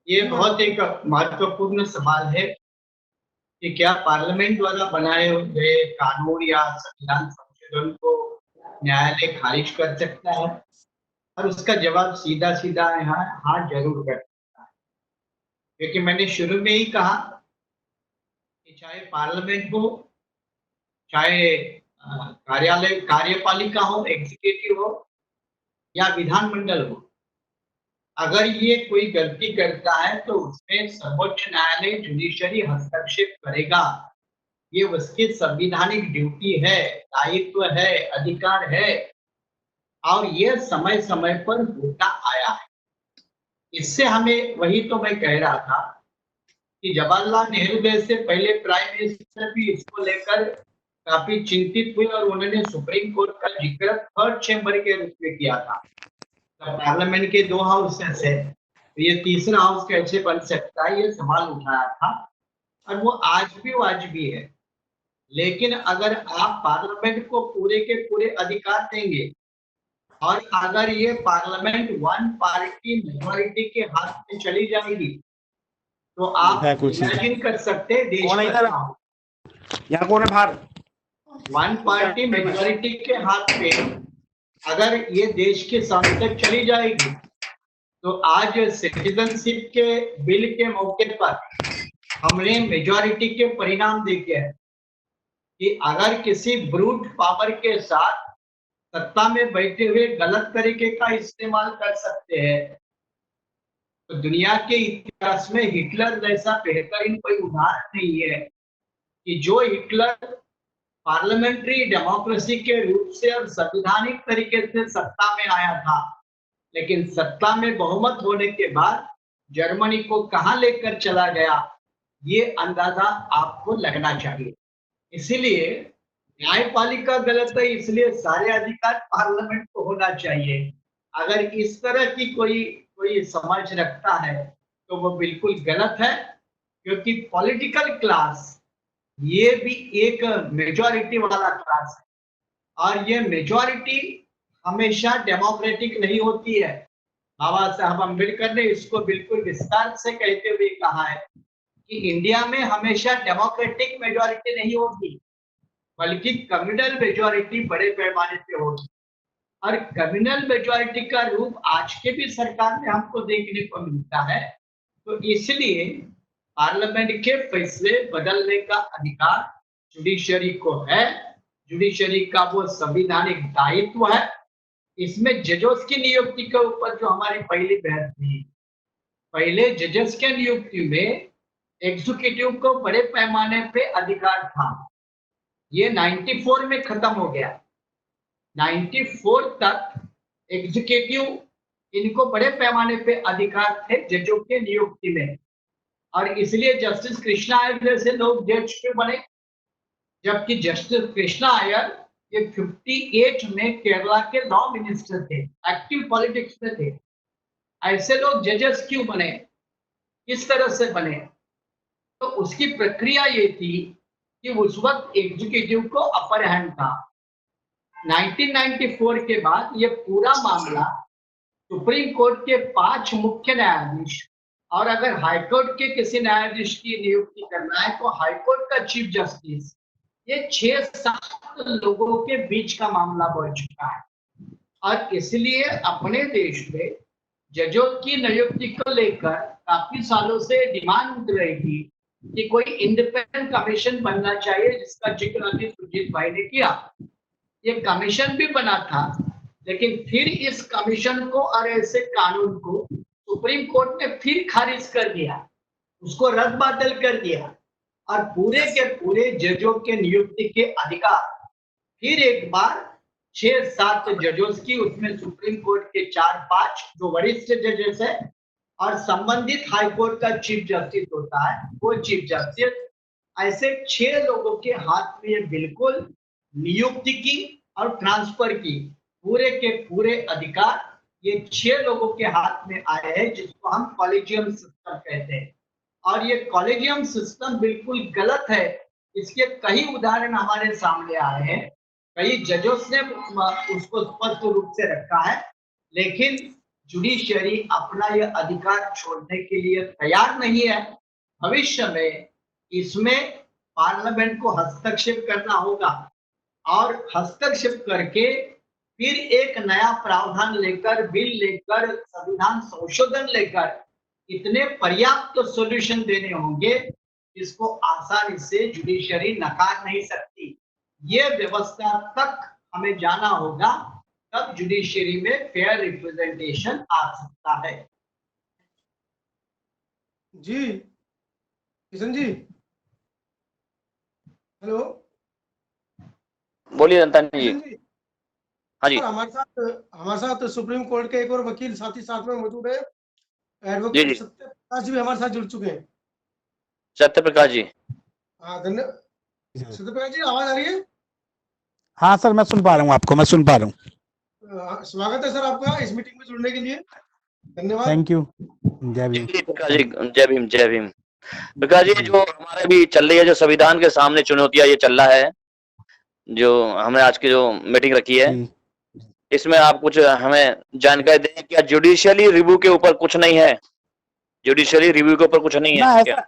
ये बहुत एक महत्वपूर्ण सवाल है कि क्या पार्लियामेंट द्वारा बनाए गए कानून या संविधान संशोधन को न्यायालय खारिज कर सकता है? और उसका जवाब सीधा सीधा यहाँ हाँ जरूर कर सकता है, क्योंकि मैंने शुरू में ही कहा कि चाहे पार्लियामेंट हो, चाहे कार्यालय कार्यपालिका हो, एग्जीक्यूटिव हो, या विधानमंडल हो, अगर ये कोई गलती करता है तो उसमें सर्वोच्च न्यायालय जुडिशरी हस्तक्षेप करेगा। ये उसकी संवैधानिक ड्यूटी है, दायित्व है, अधिकार है, और ये समय समय पर होता आया है। इससे हमें, वही तो मैं कह रहा था कि जवाहरलाल नेहरू जैसे पहले प्राइम मिनिस्टर भी इसको लेकर काफी चिंतित हुए और उन्होंने सुप्रीम कोर्ट का जिक्र थर्ड चेंबर के रूप में किया था। पार्लियामेंट के 2 हाउसेस है, तो ये तीसरा हाउस कैसे बन सकता है, ये सवाल उठाया था और वो आज भी वाजिबी है। लेकिन अगर आप पार्लियामेंट को पूरे के पूरे अधिकार देंगे और अगर ये पार्लियामेंट वन पार्टी मेजॉरिटी के हाथ में चली जाएगी तो आप इमेजिन कर सकते हैं देश कौन है का इधर? क्या होगा। यहाँ कौन है बाहर? वन पार्टी मेजॉरिटी के हाथ में अगर ये देश की संसद चली जाएगी तो आज सिटीजनशिप के बिल के मौके पर हमने मेजॉरिटी के परिणाम देखे हैं कि अगर किसी ब्रूट पावर के साथ सत्ता में बैठे हुए गलत तरीके का इस्तेमाल कर सकते हैं तो दुनिया के इतिहास में हिटलर जैसा बेहतरीन कोई उदाहरण नहीं है कि जो हिटलर पार्लियामेंट्री डेमोक्रेसी के रूप से और संवैधानिक तरीके से सत्ता में आया था, लेकिन सत्ता में बहुमत होने के बाद जर्मनी को कहां लेकर चला गया ये अंदाजा आपको लगना चाहिए। इसीलिए न्यायपालिका गलत है, इसलिए सारे अधिकार पार्लियामेंट को होना चाहिए। अगर इस तरह की कोई समझ रखता है तो वो बिल्कुल गलत है, क्योंकि पॉलिटिकल क्लास ये भी एक मेजॉरिटी वाला क्लास है और ये मेजॉरिटी हमेशा डेमोक्रेटिक नहीं होती है। बाबा साहब अम्बेडकर ने इसको बिल्कुल विस्तार से कहते हुए कहा है कि इंडिया में हमेशा डेमोक्रेटिक मेजॉरिटी नहीं होगी बल्कि कम्युनल मेजॉरिटी बड़े पैमाने पे होगी और कम्युनल मेजॉरिटी का रूप आज के भी सरकार में हमको देखने को मिलता है। तो इसलिए पार्लियामेंट के फैसले बदलने का अधिकार जुडिशरी को है। जुडिशरी का वो संवैधानिक दायित्व है। इसमें जजों की नियुक्ति के ऊपर जो हमारी पहली बहस थी, पहले जजेस के नियुक्ति में एग्जीक्यूटिव को बड़े पैमाने पे अधिकार था, ये 94 में खत्म हो गया। 94 तक एग्जीक्यूटिव इनको बड़े पैमाने पे अधिकार थे जजों के नियुक्ति में और इसलिए जस्टिस कृष्णा अय्यर जैसे लोग जज क्यों बने, जबकि जस्टिस कृष्णा अय्यर ये 58 में केरला के लॉ मिनिस्टर थे, एक्टिव पॉलिटिक्स में थे। ऐसे लोग जजेस क्यों बने, किस तरह से बने? तो उसकी प्रक्रिया ये थी कि उस वक्त एग्जीक्यूटिव को अपर हैंड था। 1994 के बाद ये पूरा मामला सुप्रीम कोर्ट के 5 मुख्य न्यायाधीश और अगर हाईकोर्ट के किसी न्यायाधीश की नियुक्ति करना है तो हाईकोर्ट का चीफ जस्टिस, ये 6-7 लोगों के बीच का मामला बढ़ चुका है और इसलिए अपने देश में जजों की नियुक्ति को लेकर काफी सालों से डिमांड उठ रही थी कि कोई इंडिपेंडेंट कमीशन बनना चाहिए, जिसका जिक्र अभी सुरजीत भाई ने किया। ये कमीशन भी बना था, लेकिन फिर इस कमीशन को और ऐसे कानून को सुप्रीम कोर्ट ने फिर खारिज कर दिया, उसको रद्द बातल कर दिया और पूरे के पूरे जजों के नियुक्ति के अधिकार फिर एक बार 6-7 जजों की, उसमें सुप्रीम कोर्ट के 4-5 जो वरिष्ठ जजेस है और संबंधित हाई कोर्ट का चीफ जस्टिस होता है, वो चीफ जस्टिस, ऐसे 6 लोगों के हाथ में ये बिल्कुल नियुक्ति की और ट्रांसफर की पूरे के पूरे अधिकार ये 6 लोगों के हाथ में आए हैं, जिसको हम कॉलेजियम सिस्टम कहते हैं। और ये कॉलेजियम सिस्टम बिल्कुल गलत है। इसके कई उदाहरण हमारे सामने आए हैं, कई जजों ने उसको स्पष्ट रूप से रखा है, लेकिन जुडिशरी अपना यह अधिकार छोड़ने के लिए तैयार नहीं है। भविष्य में इसमें पार्लियामेंट को हस्तक्षेप करना होगा और हस्तक्षेप करके फिर एक नया प्रावधान लेकर, बिल लेकर, संविधान संशोधन लेकर इतने पर्याप्त सॉल्यूशन देने होंगे जिसको आसानी से जुडिशरी नकार नहीं सकती। ये व्यवस्था तक हमें जाना होगा, तब जुडिशरी में फेयर रिप्रेजेंटेशन आ सकता है। जी किशन जी, हेलो। बोलिए दंतानी जी। किशन जी, हाँ जी। सर हमारे साथ सुप्रीम कोर्ट के एक और वकील साथ ही साथ में मौजूद है, जी एडवोकेट जी। सत्य प्रकाश जी भी हमारे साथ जुड़ चुके हैं। सत्य प्रकाश जी। हाँ धन्यवाद। सत्य प्रकाश जी आवाज आ रही है? हाँ सर, मैं सुन पा रहा हूँ आपको, मैं सुन पा रहा हूँ। स्वागत है सर आपका इस मीटिंग में जुड़ने के लिए, धन्यवाद। Thank you. जय भीम। जी प्रकाश जी, जय भीम जय भीम। प्रकाश जी, जो हमारे भी चल रही है, जो संविधान के सामने चुनौतियां ये चल रहा है, जो हमने आज की जो मीटिंग रखी है, जी। इसमें आप कुछ हमें जानकारी दें। क्या जुडिशियली रिव्यू के ऊपर कुछ नहीं है? जुडिशियली रिव्यू के ऊपर कुछ नहीं ना है क्या?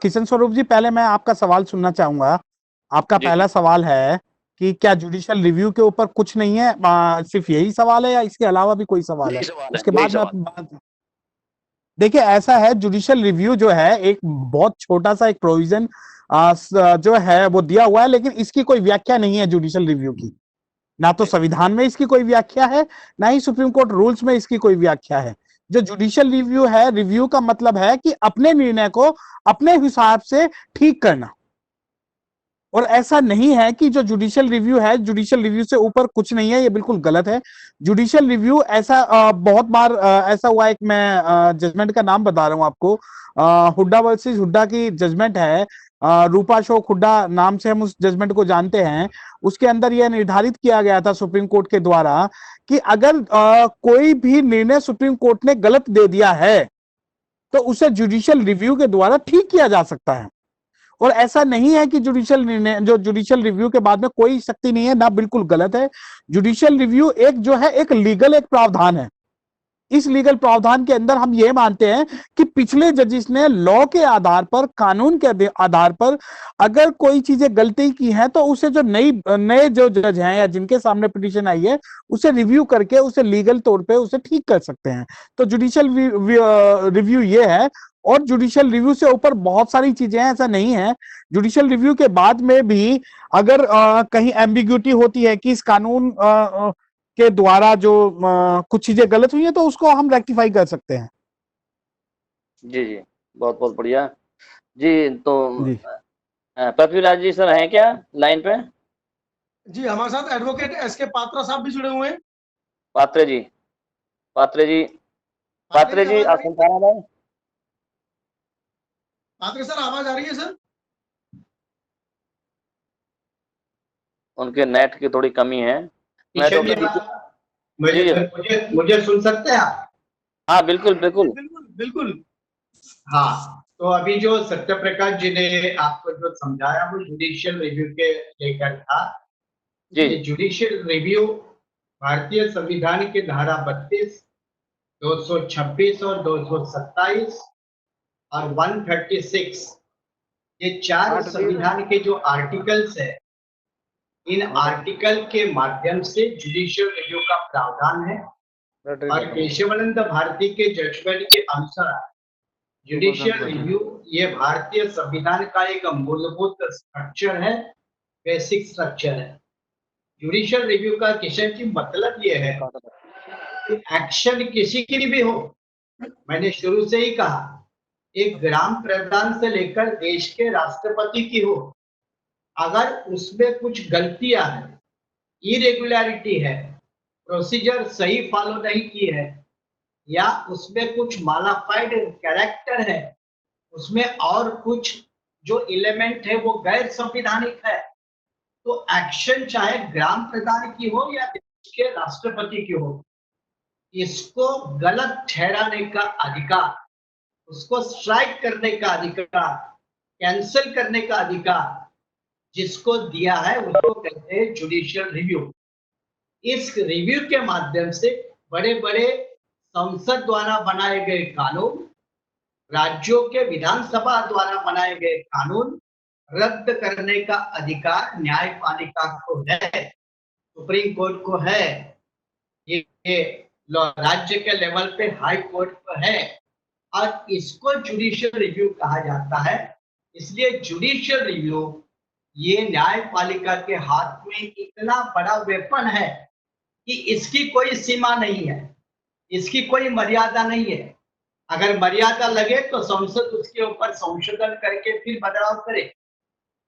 किशन स्वरूप जी, पहले मैं आपका सवाल सुनना चाहूंगा। आपका जी, पहला सवाल है कि क्या जुडिशियल रिव्यू के ऊपर कुछ नहीं है, सिर्फ यही सवाल है या इसके अलावा भी कोई सवाल है? यही सवाल है, उसके यही बाद मैं सवाल। अपनी बात, देखिए ऐसा है, जुडिशियल रिव्यू जो है एक बहुत छोटा सा एक प्रोविजन जो है वो दिया हुआ है, लेकिन इसकी कोई व्याख्या नहीं है जुडिशियल रिव्यू की। ना तो संविधान में इसकी कोई व्याख्या है, ना ही सुप्रीम कोर्ट रूल्स में इसकी कोई व्याख्या है। जो जुडिशियल रिव्यू है, रिव्यू का मतलब है कि अपने निर्णय को अपने हिसाब से ठीक करना। और ऐसा नहीं है कि जो जुडिशियल रिव्यू है, जुडिशियल रिव्यू से ऊपर कुछ नहीं है, ये बिल्कुल गलत है। जुडिशियल रिव्यू ऐसा बहुत बार ऐसा हुआ है, मैं जजमेंट का नाम बता रहा हूं आपको, हुड्डा वर्सेस हुड्डा की जजमेंट है, रूपा अशोक हुड्डा नाम से हम उस जजमेंट को जानते हैं। उसके अंदर यह निर्धारित किया गया था सुप्रीम कोर्ट के द्वारा कि अगर कोई भी निर्णय सुप्रीम कोर्ट ने गलत दे दिया है तो उसे जुडिशियल रिव्यू के द्वारा ठीक किया जा सकता है। और ऐसा नहीं है कि जुडिशियल निर्णय, जो जुडिशियल रिव्यू के बाद में कोई शक्ति नहीं है, ना, बिल्कुल गलत है। जुडिशियल रिव्यू एक जो है एक लीगल एक प्रावधान है। इस लीगल प्रावधान के अंदर हम ये मानते हैं कि पिछले जजिस ने लॉ के आधार पर, कानून के आधार पर अगर कोई चीजें गलती की हैं तो उसे जो नए जो जज हैं या जिनके सामने पिटीशन आई है उसे रिव्यू करके उसे लीगल तौर पे उसे ठीक कर सकते हैं। तो जुडिशियल रिव्यू ये है। और जुडिशियल रिव्यू से ऊपर बहुत सारी चीजें हैं, ऐसा नहीं है। जुडिशियल रिव्यू के बाद में भी अगर कहीं एम्बिग्यूटी होती है कि इस कानून के द्वारा जो कुछ चीजें गलत हुई है तो उसको हम रेक्टिफाई कर सकते हैं। जी जी, बहुत बहुत बढ़िया जी। तो जी। पृथ्वीराज जी सर हैं क्या लाइन पे? जी, हमारे साथ एडवोकेट एसके पात्रा साहब भी जुड़े हुए हैं। पात्रे जी, पात्रे जी, पात्रे जी, आवाज आ रही है? आसन भाई। पात्रे सर, आवाज आ रही है सर? उनके नेट की थोड़ी कमी है। मैं किशन जी, जी, मुझे सुन सकते हैं आप? हाँ बिल्कुल बिल्कुल। बिल्कुल बिल्कुल। हाँ, तो अभी जो सत्य प्रकाश जी ने आपको जो समझाया वो जुडिशियल रिव्यू के लेकर था। जी। जुडिशियल रिव्यू भारतीय संविधान की धारा 32, 226 और 227 और 136, ये 4 संविधान के जो आर्टिकल्स है, इन आर्टिकल के माध्यम से जुडिशियल रिव्यू का प्रावधान है। और केशवानंद भारती के जजमेंट के अनुसार जुडिशियल रिव्यू ये भारतीय संविधान का एक मूलभूत स्ट्रक्चर है, बेसिक स्ट्रक्चर है। जुडिशियल रिव्यू का किशन जी मतलब ये है कि एक्शन किसी की भी हो, मैंने शुरू से ही कहा, एक ग्राम प्रधान से लेकर देश के राष्ट्रपति की हो, अगर उसमें कुछ गलतियां हैं, इरेगुलरिटी है, प्रोसीजर सही फॉलो नहीं की है, या उसमें कुछ मॉडिफाइड कैरेक्टर है, उसमें और कुछ जो एलिमेंट है वो गैर संवैधानिक है, तो एक्शन चाहे ग्राम प्रधान की हो या देश के राष्ट्रपति की हो, इसको गलत ठहराने का अधिकार, उसको स्ट्राइक करने का अधिकार, कैंसिल करने का अधिकार जिसको दिया है उसको कहते हैं जुडिशियल रिव्यू। इस रिव्यू के माध्यम से बड़े बड़े संसद द्वारा बनाए गए कानून, राज्यों के विधानसभा द्वारा बनाए गए कानून रद्द करने का अधिकार न्यायपालिका को है, सुप्रीम कोर्ट को है, ये राज्य के लेवल पे हाई कोर्ट को है, और इसको जुडिशियल रिव्यू कहा जाता है। इसलिए जुडिशियल रिव्यू ये न्यायपालिका के हाथ में इतना बड़ा वेपन है कि इसकी कोई सीमा नहीं है, इसकी कोई मर्यादा नहीं है। अगर मर्यादा लगे तो संसद उसके ऊपर संशोधन करके फिर बदलाव करे,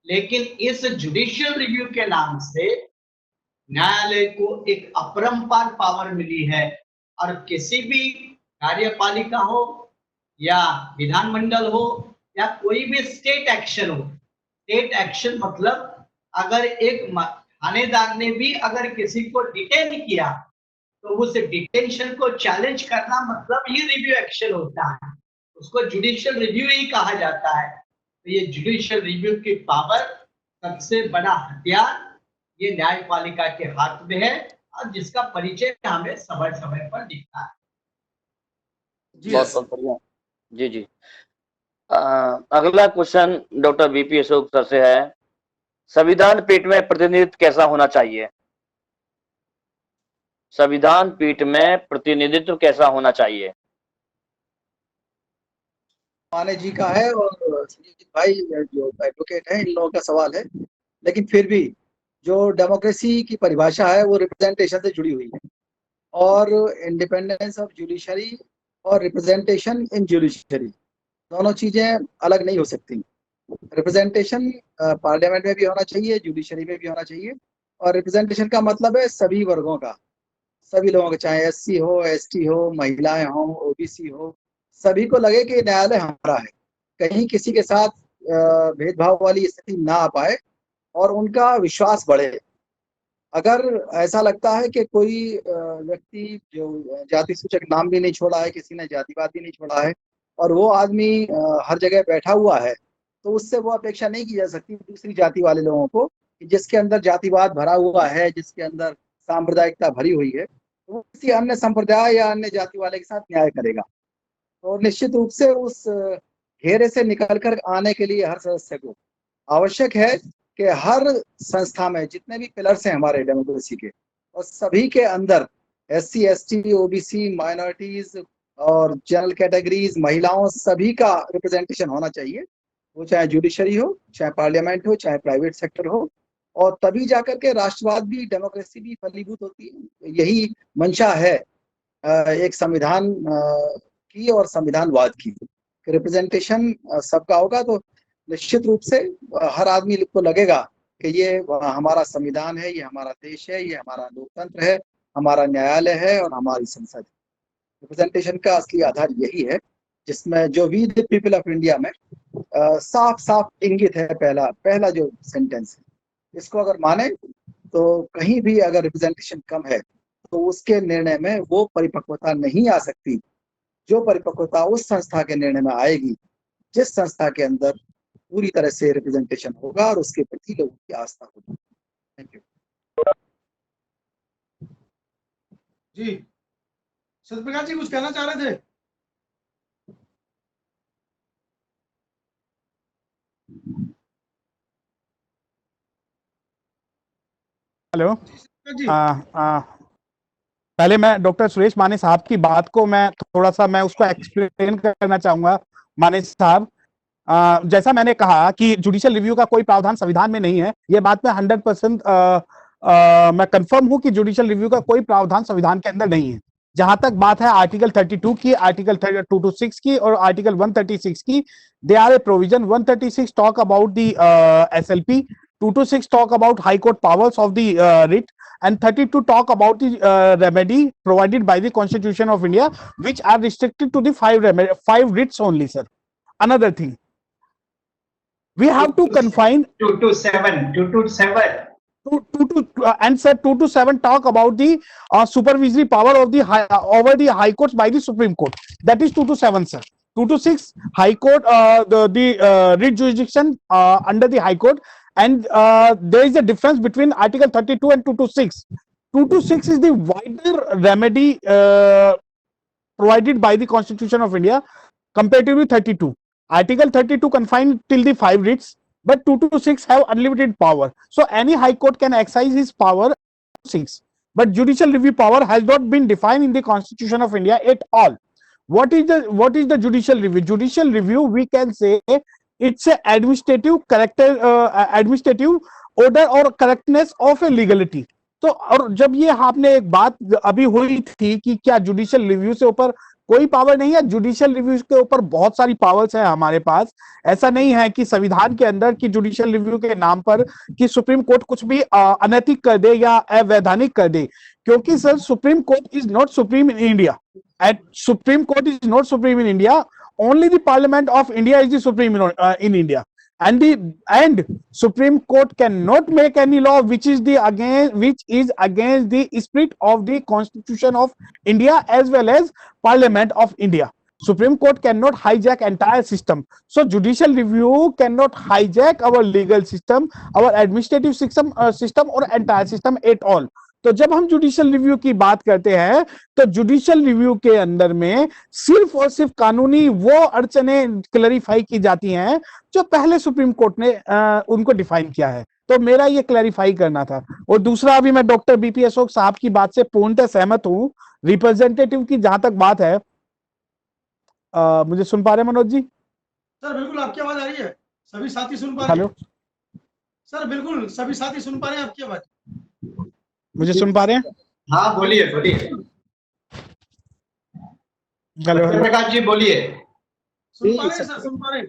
लेकिन इस जुडिशियल रिव्यू के नाम से न्यायालय को एक अपरंपार पावर मिली है, और किसी भी कार्यपालिका हो या विधानमंडल हो या कोई भी स्टेट एक्शन हो, स्टेट एक्शन मतलब अगर एक थानेदार ने भी अगर किसी को डिटेन किया तो उस डिटेंशन को चैलेंज करना मतलब ही रिव्यू एक्शन होता है, उसको जुडिशियल रिव्यू ही कहा जाता है। तो ये जुडिशियल रिव्यू की पावर, सबसे बड़ा हथियार ये न्यायपालिका के हाथ में है, और जिसका परिचय हमें समय समय पर दिखता है। जी बहुत बहुत बढ़िया। जी जी। अगला question doctor BP Ashok sir से है, संविधान पीठ में प्रतिनिधित्व कैसा होना चाहिए? संविधान पीठ में प्रतिनिधित्व कैसा होना चाहिए? माने जी का है और संजीव भाई जो एडवोकेट है, इन लोगों का सवाल है। लेकिन फिर भी जो डेमोक्रेसी की परिभाषा है वो रिप्रेजेंटेशन से जुड़ी हुई है, और इंडिपेंडेंस ऑफ जुडिशरी और रिप्रेजेंटेशन इन जुडिशरी दोनों चीजें अलग नहीं हो सकती। रिप्रेजेंटेशन पार्लियामेंट में भी होना चाहिए, जुडिशरी में भी होना चाहिए, और रिप्रेजेंटेशन का मतलब है सभी वर्गों का, सभी लोगों का, चाहे एससी हो, एसटी हो, महिलाएं हो, ओबीसी हो, सभी को लगे कि न्यायालय हमारा है, कहीं किसी के साथ भेदभाव वाली स्थिति ना आ पाए और उनका विश्वास बढ़े। अगर ऐसा लगता है कि कोई व्यक्ति जो जाति सूचक नाम भी नहीं छोड़ा है, किसी ने जातिवाद भी नहीं छोड़ा है, और वो आदमी हर जगह बैठा हुआ है, तो उससे वो अपेक्षा नहीं की जा सकती दूसरी जाति वाले लोगों को कि जिसके अंदर जातिवाद भरा हुआ है, जिसके अंदर सांप्रदायिकता भरी हुई है, तो वो किसी अन्य संप्रदाय या अन्य जाति वाले के साथ न्याय करेगा। तो निश्चित रूप से उस घेरे से निकल कर आने के लिए हर सदस्य को आवश्यक है कि हर संस्था में जितने भी पिलर्स हैं हमारे डेमोक्रेसी के, और सभी के अंदर एससी, एसटी, ओबीसी, माइनॉरिटीज और जनरल कैटेगरीज, महिलाओं, सभी का रिप्रेजेंटेशन होना चाहिए, वो चाहे जुडिशरी हो, चाहे पार्लियामेंट हो, चाहे प्राइवेट सेक्टर हो। और तभी जाकर के राष्ट्रवाद भी, डेमोक्रेसी भी फलीभूत होती है। यही मंशा है एक संविधान की और संविधानवाद की। रिप्रेजेंटेशन सबका होगा तो निश्चित रूप से हर आदमी को लगेगा कि ये हमारा संविधान है, ये हमारा देश है, ये हमारा लोकतंत्र है, हमारा न्यायालय है और हमारी संसद है। रिप्रेजेंटेशन का असली आधार यही है, जिसमें जो we the people of India में साफ साफ इंगित है। पहला जो सेंटेंस है, इसको अगर माने तो कहीं भी अगर रिप्रेजेंटेशन कम है तो उसके निर्णय में वो परिपक्वता नहीं आ सकती जो परिपक्वता उस संस्था के निर्णय में आएगी जिस संस्था के अंदर पूरी तरह से रिप्रेजेंटेशन होगा और उसके प्रति लोगों की आस्था होगी। थैंक यू जी। सत्यप्रकाश जी कुछ कहना चाह रहे थे? हेलो। जी पहले मैं डॉक्टर सुरेश माने साहब की बात को मैं थोड़ा सा उसको एक्सप्लेन करना चाहूंगा। माने साहब, जैसा मैंने कहा कि जुडिशियल रिव्यू का कोई प्रावधान संविधान में नहीं है, ये बात में 100% मैं कंफर्म हूं कि जुडिशियल रिव्यू का कोई प्रावधान संविधान के अंदर नहीं है। जहां तक बात है आर्टिकल 32 की, आर्टिकल 226 की और आर्टिकल 136 की, they are a provision. 136 talk about the SLP, 226 talk about high court powers of the writ, and 32 talk about the remedy provided by the Constitution of India, which are restricted to the five writs only, sir. Another thing, we have to confine 227 and sir 2 to 7 talk about the supervisory power of the over the high courts by the Supreme Court. That is 2 to 7, sir. 2 to 6 high court, the writ jurisdiction under the high court, and there is a difference between article 32 and 2 to 6. 2 to 6 is the wider remedy provided by the Constitution of India comparatively 32. Article 32 confined till the 5 writs, but 2 to 6 have unlimited power. So any high court can exercise his power 6. But judicial review power has not been defined in the Constitution of India at all. What is the judicial review? Judicial review, we can say it's a administrative administrative order or correctness of a legality. तो और जब ये आपने एक बात अभी हुई थी कि क्या जुडिशियल रिव्यू से ऊपर कोई पावर नहीं है, जुडिशियल रिव्यू के ऊपर बहुत सारी पावर्स है हमारे पास। ऐसा नहीं है कि संविधान के अंदर की जुडिशियल रिव्यू के नाम पर कि सुप्रीम कोर्ट कुछ भी अनैतिक कर दे या अवैधानिक कर दे, क्योंकि sir supreme court is not supreme in India. At supreme court is not supreme in India, only the Parliament of India is the supreme in India, and Supreme Court cannot make any law which is against the spirit of the Constitution of India as well as Parliament of India. Supreme Court cannot hijack entire system. So judicial review cannot hijack our legal system, our administrative system or entire system at all. तो जब हम judicial review की बात करते हैं तो judicial review के अंदर में सिर्फ और सिर्फ कानूनी वो अड़चनें क्लैरिफाई की जाती हैं जो पहले सुप्रीम कोर्ट ने उनको डिफाइन किया है। तो मेरा ये क्लैरिफाई करना था। और दूसरा, अभी मैं डॉक्टर बीपी अशोक साहब की बात से पूर्णतः सहमत हूं। रिप्रेजेंटेटिव की जहां तक बात है, मुझे सुन पा रहे हैं मनोज जी? सर बिल्कुल आपकी आवाज आ रही है, सभी साथी सुन पा रहे हैं। हेलो सर बिल्कुल सभी साथी सुन पा रहे हैं आपकी आवाज, मुझे सुन पा रहे हैं? हाँ बोलिए बोलिए, हेलो हेलो प्रकाश जी बोलिए। सुन पा रहे हैं सर, सुन पा रहे हैं।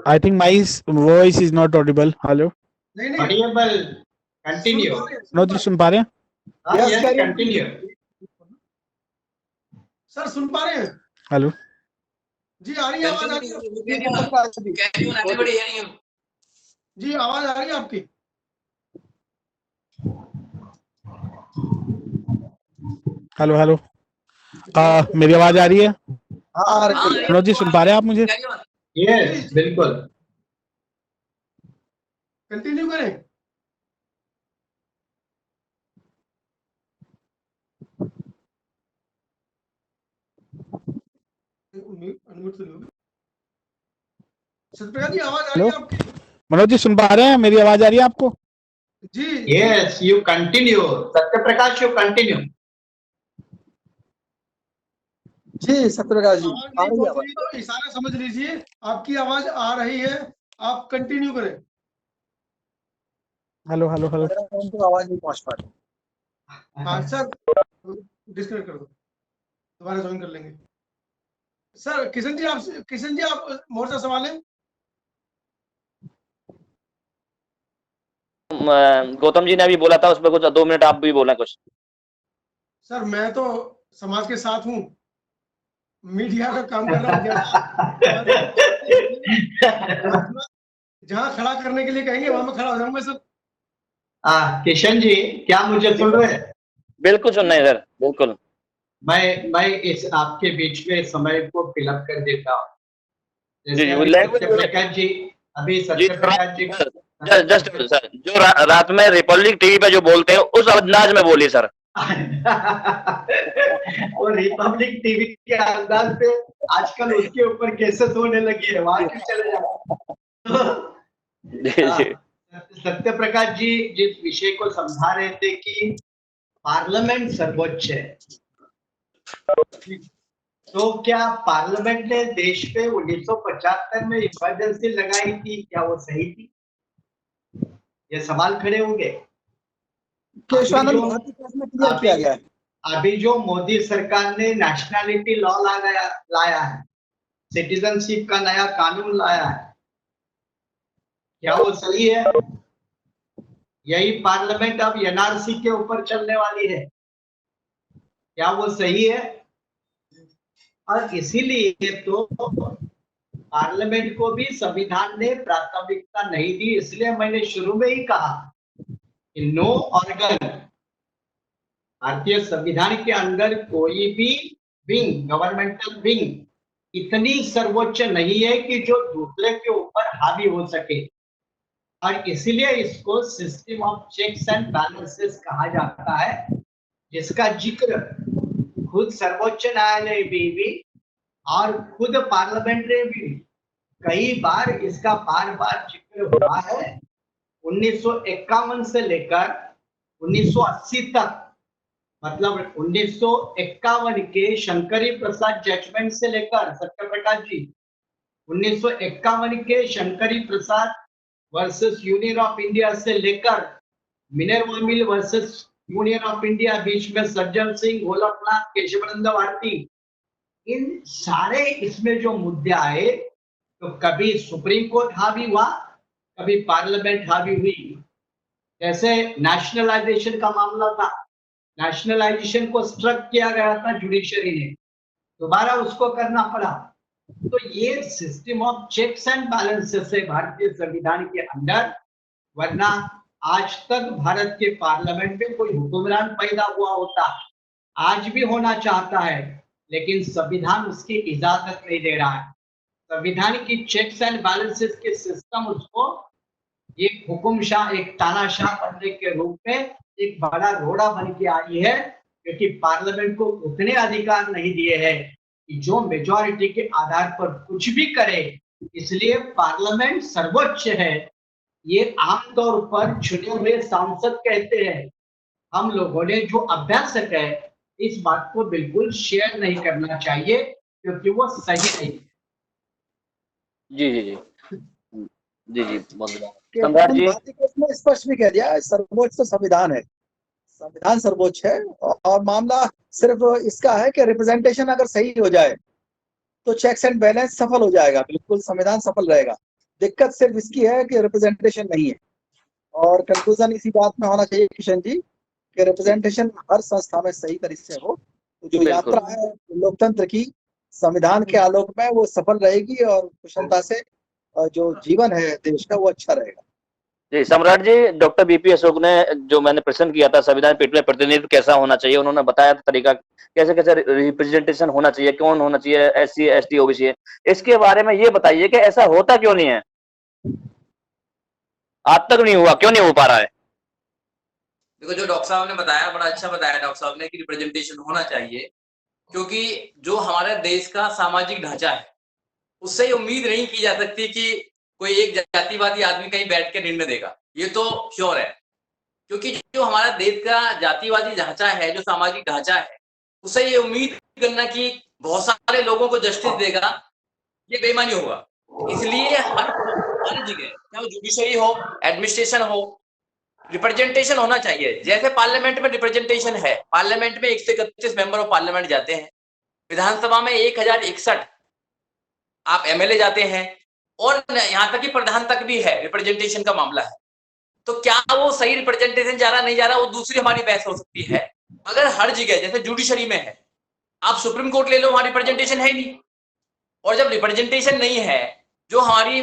I think my voice is not Audible. Hello नहीं नहीं ऑडिएबल, कंटिन्यू। सुन पा रहे हैं। मनोज जी सुन पा रहे हैं? हाँ, Yes, yes, carry on. continue. Sir सुन पा रहे हैं हेलो जी, आ रही है आवाज, आ रही है जी, आवाज आ रही है आपकी। हेलो हेलो मेरी आवाज आ रही है? हाँ आ रही है। मनोज जी सुन पा रहे हैं आप मुझे? Yes, बिल्कुल। कंटिन्यू करें। अनम्यूट तो नहीं होगी। सत्यप्रकाश जी आवाज आ रही है आपकी? मनोज जी सुन पा रहे हैं? मेरी आवाज आ रही है आपको? जी Yes, you continue. Satyaprakash, you continue. जी सत्यप्रकाश जी आवाज आ नहीं रही है पहुंच रही तो इशारा समझ लीजिए आपकी आवाज आ रही है, आप कंटिन्यू करें। हेलो हेलो हेलो आवाज। तो आवाज नहीं पहुंच पा रही। हाँ सर डिस्कनेक्ट कर दो, दोबारा ज्वाइन कर लेंगे। सर किशन जी आप मोर्चा संभालें। गौतम जी ने अभी बोला था उसमें कुछ 2 मिनट आप भी बोला कुछ। सर मैं तो समाज के साथ हूँ, मीडिया का काम कर रहा हूँ। जहाँ खड़ा करने के लिए कहेंगे वहां मैं खड़ा हो जाऊंगा सर। किशन जी, क्या मुझे सुन रहे हैं? बिल्कुल सुन रहे हैं सर, बिल्कुल। मैं इस आपके बीच में समय को फिलअप कर देता हूँ। जी, जैसे जी, अभी language सत्यप्रकाश जी, अभी सत्यप्रकाश जी जस्ट सर, जो रात में रिपब्लिक टीवी पे जो बोलते हैं उस अंदाज में बोलिए सर। और रिपब्लिक टीवी के अंदाज पे आजकल उसके ऊपर केसेस होने लगी है, वहां क्यों चले जाओ? जी जी सत्यप्रकाश जी जिस विषय को समझा रहे थे कि पार्लियामेंट सर्वोच्च है, तो क्या पार्लियामेंट ने देश पे 1975 में इमरजेंसी लगाई थी, क्या वो सही थी? ये सवाल खड़े होंगे। केशवानंद भारती केस में क्लियर किया गया है। अभी जो मोदी सरकार ने नेशनैलिटी लॉ लाया है, सिटीजनशिप का नया कानून लाया है, क्या वो सही है? यही पार्लियामेंट अब एनआरसी के ऊपर चलने वाली है, क्या वो सही है? और इसीलिए तो पार्लियामेंट को भी संविधान ने प्राथमिकता नहीं दी। इसलिए मैंने शुरू में ही कहा कि नो ऑर्गन, भारतीय संविधान के अंदर कोई भी विंग, गवर्नमेंटल विंग इतनी सर्वोच्च नहीं है कि जो दूसरे के ऊपर हावी हो सके। और इसीलिए इसको system of checks and balances कहा जाता है, जिसका जिक्र खुद सर्वोच्च न्यायालय भी और खुद पार्लियामेंट ने भी कई बार इसका बार बार जिक्र हुआ है। 1951 से लेकर 1980 तक, मतलब 1951 के शंकरी प्रसाद जजमेंट से लेकर, सत्यप्रकाश जी, 1951 के Shankari Prasad versus union of India से लेकर Minerva mill versus union of India, बीच में सज्जन सिंह, गोलकनाथ, केशवानंद भारती, इन सारे इसमें जो मुद्दे आए, तो कभी सुप्रीम कोर्ट हावी हुआ, कभी पार्लियामेंट हावी हुई। जैसे नेशनलाइजेशन का मामला था, नेशनलाइजेशन को स्ट्रक किया गया था जुडिशरी ने, दोबारा उसको करना पड़ा। तो ये system of checks and balances है भारतीय संविधान के अंदर, वरना आज तक भारत के पार्लियामेंट में कोई हुक्मरान पैदा हुआ होता, आज भी होना चाहता है, लेकिन संविधान उसकी इजाजत नहीं दे रहा है। संविधान की चेक्स एंड बैलेंसेस के सिस्टम उसको एक हुकुमशाह, एक तानाशाह बनने के रूप में एक बड़ा रोड़ा बन के आई है, क्योंकि पार्लियामेंट को उतने अधिकार नहीं दिए हैं कि जो मेजॉरिटी के आधार पर कुछ भी करे। इसलिए पार्लियामेंट सर्वोच्च है, ये आमतौर पर चुने हुए सांसद कहते हैं। हम लोगों ने जो अभ्यासक है, इस बात को बिल्कुल शेयर नहीं करना चाहिए, क्योंकि वो सही नहीं है। जी जी जी जी जी बहुत बढ़िया। कि सम्राट जी, भारतीय केस में स्पष्ट भी कह दिया, सर्वोच्च तो संविधान है, संविधान सर्वोच्च है। और मामला सिर्फ इसका है कि रिप्रेजेंटेशन अगर सही हो जाए तो चेक्स एंड बैलेंस सफल हो जाएगा, बिल्कुल संविधान सफल रहेगा। दिक्कत सिर्फ इसकी है कि रिप्रेजेंटेशन नहीं है। और कंक्लूजन इसी बात में होना चाहिए किशन जी कि रिप्रेजेंटेशन हर संस्था में सही तरीके से हो, तो जो बिल्कुल। यात्रा है लोकतंत्र की संविधान के आलोक में वो सफल रहेगी और कुशलता से जो जीवन है देश का वो अच्छा रहेगा। जी सम्राट जी, डॉक्टर बीपी अशोक ने जो मैंने प्रश्न किया था संविधान पीठ में प्रतिनिधित्व कैसा होना चाहिए, उन्होंने बताया था तरीका कैसे कैसे रिप्रेजेंटेशन होना चाहिए, कौन होना चाहिए, SC ST OBC। इसके बारे में ये बताइए कि ऐसा होता क्यों नहीं है, आज तक नहीं हुआ, क्यों नहीं हो पा रहा है? देखो, जो डॉक्टर साहब ने बताया बड़ा अच्छा बताया डॉक्टर साहब ने कि रिप्रेजेंटेशन होना चाहिए, क्योंकि जो हमारे देश का सामाजिक ढांचा है उससे उम्मीद नहीं की जा सकती कि कोई एक जातिवादी आदमी कहीं बैठ के निर्णय देगा, ये तो श्योर है। क्योंकि जो हमारा देश का जातिवादी ढांचा है, जो सामाजिक ढांचा है, उससे ये उम्मीद करना कि बहुत सारे लोगों को जस्टिस देगा, ये बेईमानी होगा। इसलिए हर जगह, चाहे वो जुडिशरी हो, एडमिनिस्ट्रेशन हो, रिप्रेजेंटेशन होना चाहिए। जैसे पार्लियामेंट में रिप्रेजेंटेशन है, पार्लियामेंट में 131 मेंबर ऑफ पार्लियामेंट जाते हैं, विधानसभा में 1061 आप MLA जाते हैं, और यहां तक कि प्रधान तक भी है, रिप्रेजेंटेशन का मामला है। तो क्या वो सही रिप्रेजेंटेशन जा रहा नहीं जा रहा, वो दूसरी हमारी बहस हो सकती है। अगर हर जगह जैसे जुडिशरी में है, आप सुप्रीम कोर्ट ले लो, वहां रिप्रेजेंटेशन है नहीं, और जब रिप्रेजेंटेशन नहीं है, जो हमारी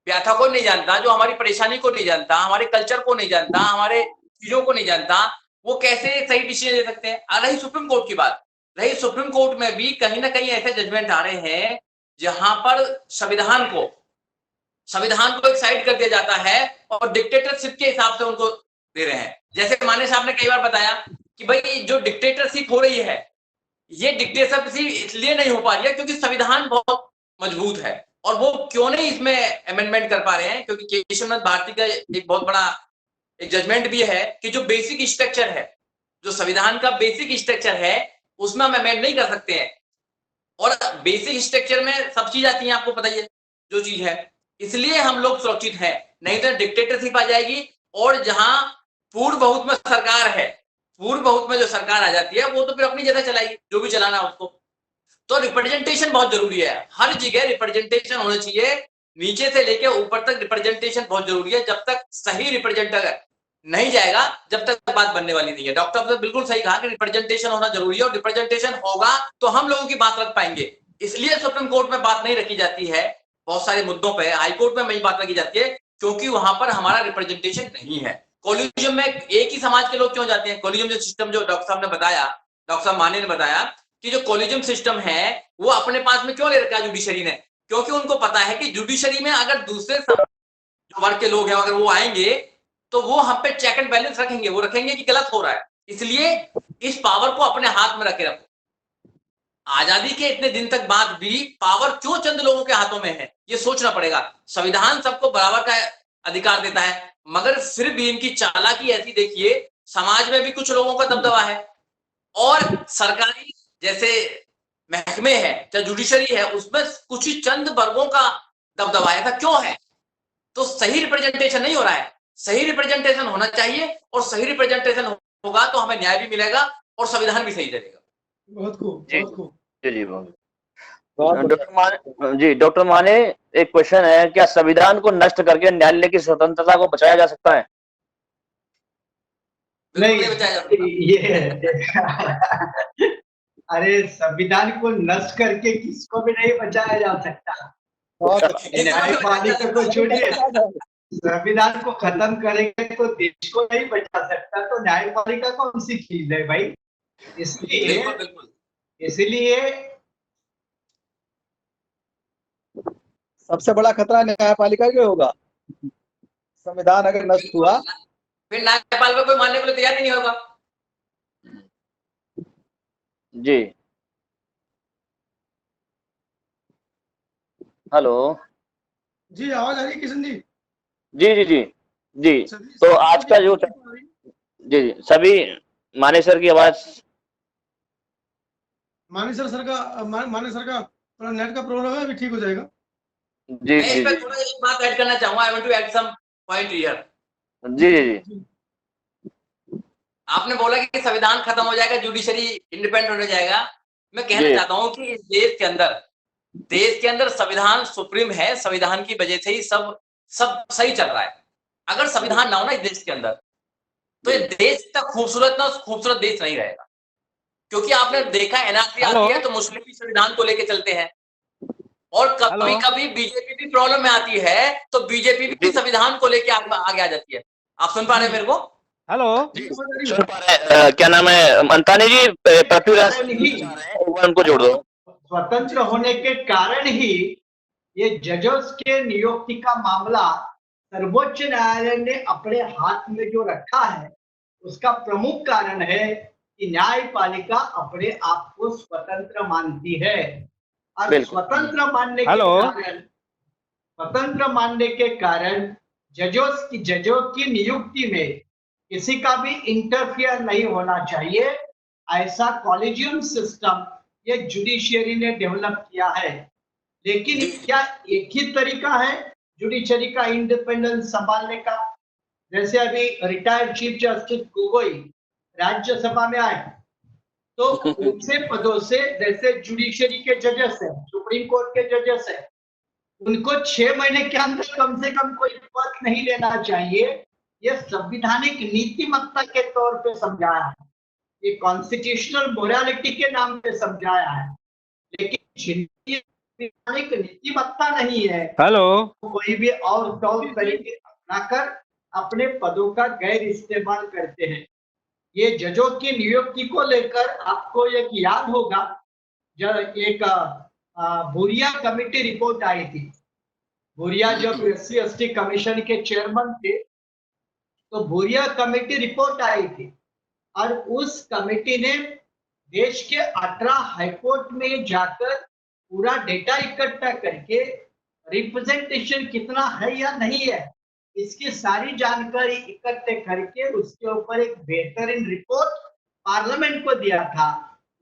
व्याथा को नहीं जानता, जो हमारी परेशानी को नहीं जानता, हमारे कल्चर को नहीं जानता, हमारे चीजों को नहीं जानता, वो कैसे सही डिसीजन ले सकते हैं। रही सुप्रीम कोर्ट की बात, रही सुप्रीम कोर्ट में भी कहीं ना कहीं ऐसे जजमेंट आ रहे हैं जहां पर संविधान को एक साइड कर दिया जाता है और डिक्टेटरशिप के हिसाब से उनको दे रहे हैं। जैसे माने साहब ने कई बार बताया कि भाई जो डिक्टेटरशिप हो रही है, ये डिक्टेटरशिप इसलिए नहीं हो पा रही है क्योंकि संविधान बहुत मजबूत है, और वो क्यों नहीं इसमें अमेंडमेंट कर पा रहे हैं, क्योंकि केशवनाथ भारती का एक बहुत बड़ा एक जजमेंट भी है कि जो बेसिक स्ट्रक्चर है, जो संविधान का बेसिक स्ट्रक्चर है, उसमें हम अमेंड नहीं कर सकते हैं। और बेसिक स्ट्रक्चर में सब चीज आती है, आपको पता ही है जो चीज है, इसलिए हम लोग सुरक्षित हैं। नहीं तो डिक्टेटरशिप आ जाएगी, और जहां पूर्ण बहुमत में सरकार है, पूर्ण बहुमत में जो सरकार आ जाती है, वो तो फिर अपनी जगह चलाएगी, जो भी चलाना है उसको। तो रिप्रेजेंटेशन बहुत जरूरी है, हर जगह रिप्रेजेंटेशन होना चाहिए, नीचे से लेके ऊपर तक रिप्रेजेंटेशन बहुत जरूरी है। जब तक सही रिप्रेजेंटर नहीं जाएगा, जब तक बात बनने वाली नहीं है। डॉक्टर साहब ने बिल्कुल सही कहा कि रिप्रेजेंटेशन होना जरूरी है, और रिप्रेजेंटेशन होगा तो हम लोगों की बात रख पाएंगे। इसलिए सुप्रीम कोर्ट में बात नहीं रखी जाती है बहुत सारे मुद्दों पर, हाईकोर्ट में वही बात रखी जाती है, क्योंकि वहां पर हमारा रिप्रेजेंटेशन नहीं है। कॉलेजियम में एक ही समाज के लोग क्यों जाते हैं? कॉलेजियम जो सिस्टम जो डॉक्टर साहब ने बताया, डॉक्टर साहब माने ने बताया कि जो कॉलेजियम सिस्टम है वो अपने पास में क्यों ले रखा है जुडिशरी ने, क्योंकि उनको पता है कि जुडिशरी में अगर दूसरे जो वर्ग के लोग हैं अगर वो आएंगे तो वो हम पे चेक एंड बैलेंस रखेंगे, वो रखेंगे कि गलत हो रहा है। इसलिए इस पावर को अपने हाथ में रखे रखो। आजादी के इतने दिन तक बाद भी पावर क्यों चंद लोगों के हाथों में है, ये सोचना पड़ेगा। संविधान सबको बराबर का अधिकार देता है, मगर फिर भी इनकी चालाकी ऐसी देखिए, समाज में भी कुछ लोगों का दबदबा है, और सरकारी जैसे महकमे है, चाहे जुडिशरी है, उसमें कुछ ही चंद वर्गों का दबदबा है। ऐसा क्यों है? तो सही रिप्रेजेंटेशन नहीं हो रहा है। सही रिप्रेजेंटेशन होना चाहिए, और सही रिप्रेजेंटेशन होगा तो हमें न्याय भी मिलेगा और संविधान भी सही चलेगा। बहुत खूब, जी बहुत खूब। जी डॉक्टर माने एक क्वेश्चन है, क्या संविधान को नष्ट करके न्यायालय की स्वतंत्रता को बचाया जा सकता है? नहीं, बिल्कुल नहीं बचाया जा सकता। ये अरे संविधान को नष्ट करके किसको भी नहीं बचाया जा सकता। बहुत अच्छा। न्यायपालिका को छोड़िए, संविधान को खत्म करेंगे तो देश को नहीं बचा सकता, तो न्यायपालिका कौन सी चीज है भाई। इसलिए बिल्कुल बिल्कुल इसलिए सबसे बड़ा खतरा न्यायपालिका के होगा। संविधान अगर नष्ट हुआ फिर न्यायपालिका कोई मानने के लिए तैयार ही नहीं होगा। जी हेलो। जी आवाज आ रही है किशन जी? जी जी जी जी। तो आज का जो जी जी सभी माने सर की आवाज। माने सर का थोड़ा नेट का प्रॉब्लम है, अभी ठीक हो जाएगा। जी मैं जी इस पर जी थोड़ा एक बात ऐड करना चाहूंगा। I want to add some point here. जी जी जी आपने बोला कि संविधान खत्म हो जाएगा, जुडिशरी इंडिपेंडेंट हो जाएगा। मैं कहना जी। चाहता हूं कि इस देश के अंदर संविधान सुप्रीम है। संविधान की वजह से ही सब सही चल रहा है। अगर संविधान ना हो ना इस देश के अंदर, तो ये देश इतना खूबसूरत देश नहीं रहेगा। क्योंकि आपने देखा एनआरसी आती है तो मुस्लिम भी संविधान को लेके चलते हैं, और कभी कभी बीजेपी भी प्रॉब्लम में आती है तो बीजेपी भी संविधान को लेके आगे आ जाती है। आप सुन पा रहे हैं मेरे को? जी सुन पा रहे हैं। क्या नाम है अंतानी जी, पृथ्वीराज उनको जोड़ दो। स्वतंत्र होने के कारण ही ये जजेस के नियुक्ति का मामला सर्वोच्च न्यायालय ने अपने हाथ में जो रखा है, उसका प्रमुख कारण है कि न्यायपालिका अपने आप को स्वतंत्र मानती है। और बिल्कुल। स्वतंत्र मानने के कारण जजों की नियुक्ति में किसी का भी इंटरफियर नहीं होना चाहिए। ऐसा कॉलेजियम सिस्टम ये जुडिशियरी ने डेवलप किया है। लेकिन क्या एक ही तरीका है जुडिशरी का इंडिपेंडेंस संभालने का? जैसे अभी retired chief justice Gogoi Rajya Sabha में आए तो ऊंचे पदों से, जैसे जुडिशरी के जजेस हैं, सुप्रीम कोर्ट के जजेस हैं, उनको 6 महीने के अंदर कम से कम कोई पद नहीं लेना चाहिए। ये संविधानिक नीतिमत्ता के तौर पे समझाया है, ये कॉन्स्टिट्यूशनल मोरालिटी के नाम पे समझाया है। लेकिन संविधानिक नीतिमत्ता नहीं है, कोई भी और तौर तरीके अपनाकर अपने पदों का गैर इस्तेमाल करते हैं। ये जजों की नियुक्ति को लेकर आपको एक याद होगा, जब एक भूरिया कमेटी रिपोर्ट आई थी। भूरिया जब SC/ST कमीशन के चेयरमैन थे, तो भूरिया कमेटी रिपोर्ट आई थी और उस कमेटी ने देश के 18 हाईकोर्ट में जाकर पूरा डेटा इकट्ठा करके रिप्रेजेंटेशन कितना है या नहीं है, इसकी सारी जानकारी इकट्ठे करके उसके ऊपर एक बेहतरीन रिपोर्ट पार्लियामेंट को दिया था।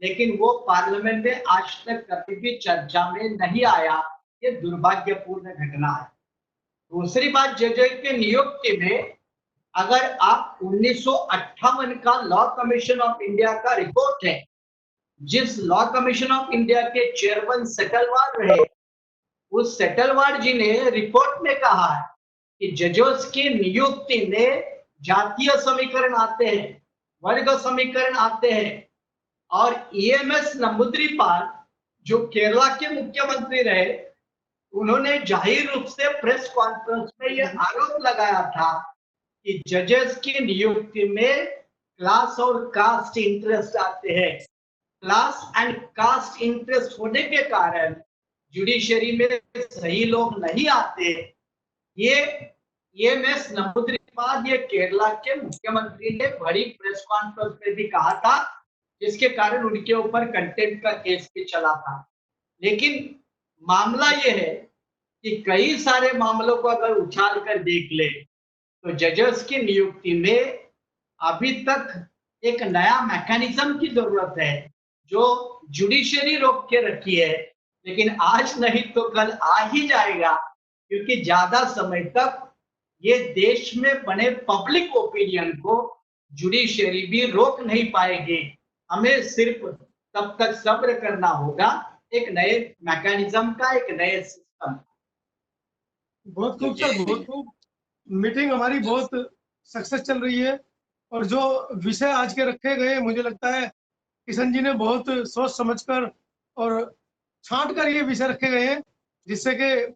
लेकिन वो पार्लियामेंट में आज तक कभी भी चर्चा में नहीं आया। ये दुर्भाग्यपूर्ण घटना है। दूसरी बात, जजों के नियुक्ति में अगर आप 1958 का लॉ कमीशन ऑफ इंडिया का रिपोर्ट है, जिस लॉ कमीशन ऑफ इंडिया के चेयरमैन सेटलवाड रहे, उस सेटलवाड जी ने रिपोर्ट में कहा है कि जजों की नियुक्ति में जातीय समीकरण आते हैं, वर्ग समीकरण आते हैं। और EMS नंबूदिरीपाल जो केरला के मुख्यमंत्री रहे, उन्होंने जाहिर रूप से प्रेस कॉन्फ्रेंस में यह आरोप लगाया था कि जजेस की नियुक्ति में क्लास और कास्ट इंटरेस्ट आते हैं। क्लास एंड कास्ट इंटरेस्ट होने के कारण जुडिशरी में सही लोग नहीं आते। ये EMS नंबूदिरीपाल, ये केरला के मुख्यमंत्री ने बड़ी प्रेस कॉन्फ्रेंस में भी कहा था, जिसके कारण उनके ऊपर कंटेम्प्ट का केस भी चला था। लेकिन मामला ये है कि कई सारे मामलों को अगर उछाल कर देख ले तो जजेस की नियुक्ति में अभी तक एक नया मैकेनिज्म की जरूरत है, जो जुडिशरी रोक के रखी है। लेकिन आज नहीं तो कल आ ही जाएगा, क्योंकि ज्यादा समय तक ये देश में बने पब्लिक ओपिनियन को जुडिशरी भी रोक नहीं पाएगी। हमें सिर्फ तब तक सब्र करना होगा एक नए मैकेनिज्म का, एक नए सिस्टम। बहुत खूब सर, बहुत खूब। मीटिंग हमारी बहुत सक्सेस चल रही है, और जो विषय आज के रखे गए मुझे लगता है किशन जी ने बहुत सोच समझकर और छांट कर ये विषय रखे गए हैं, जिससे कि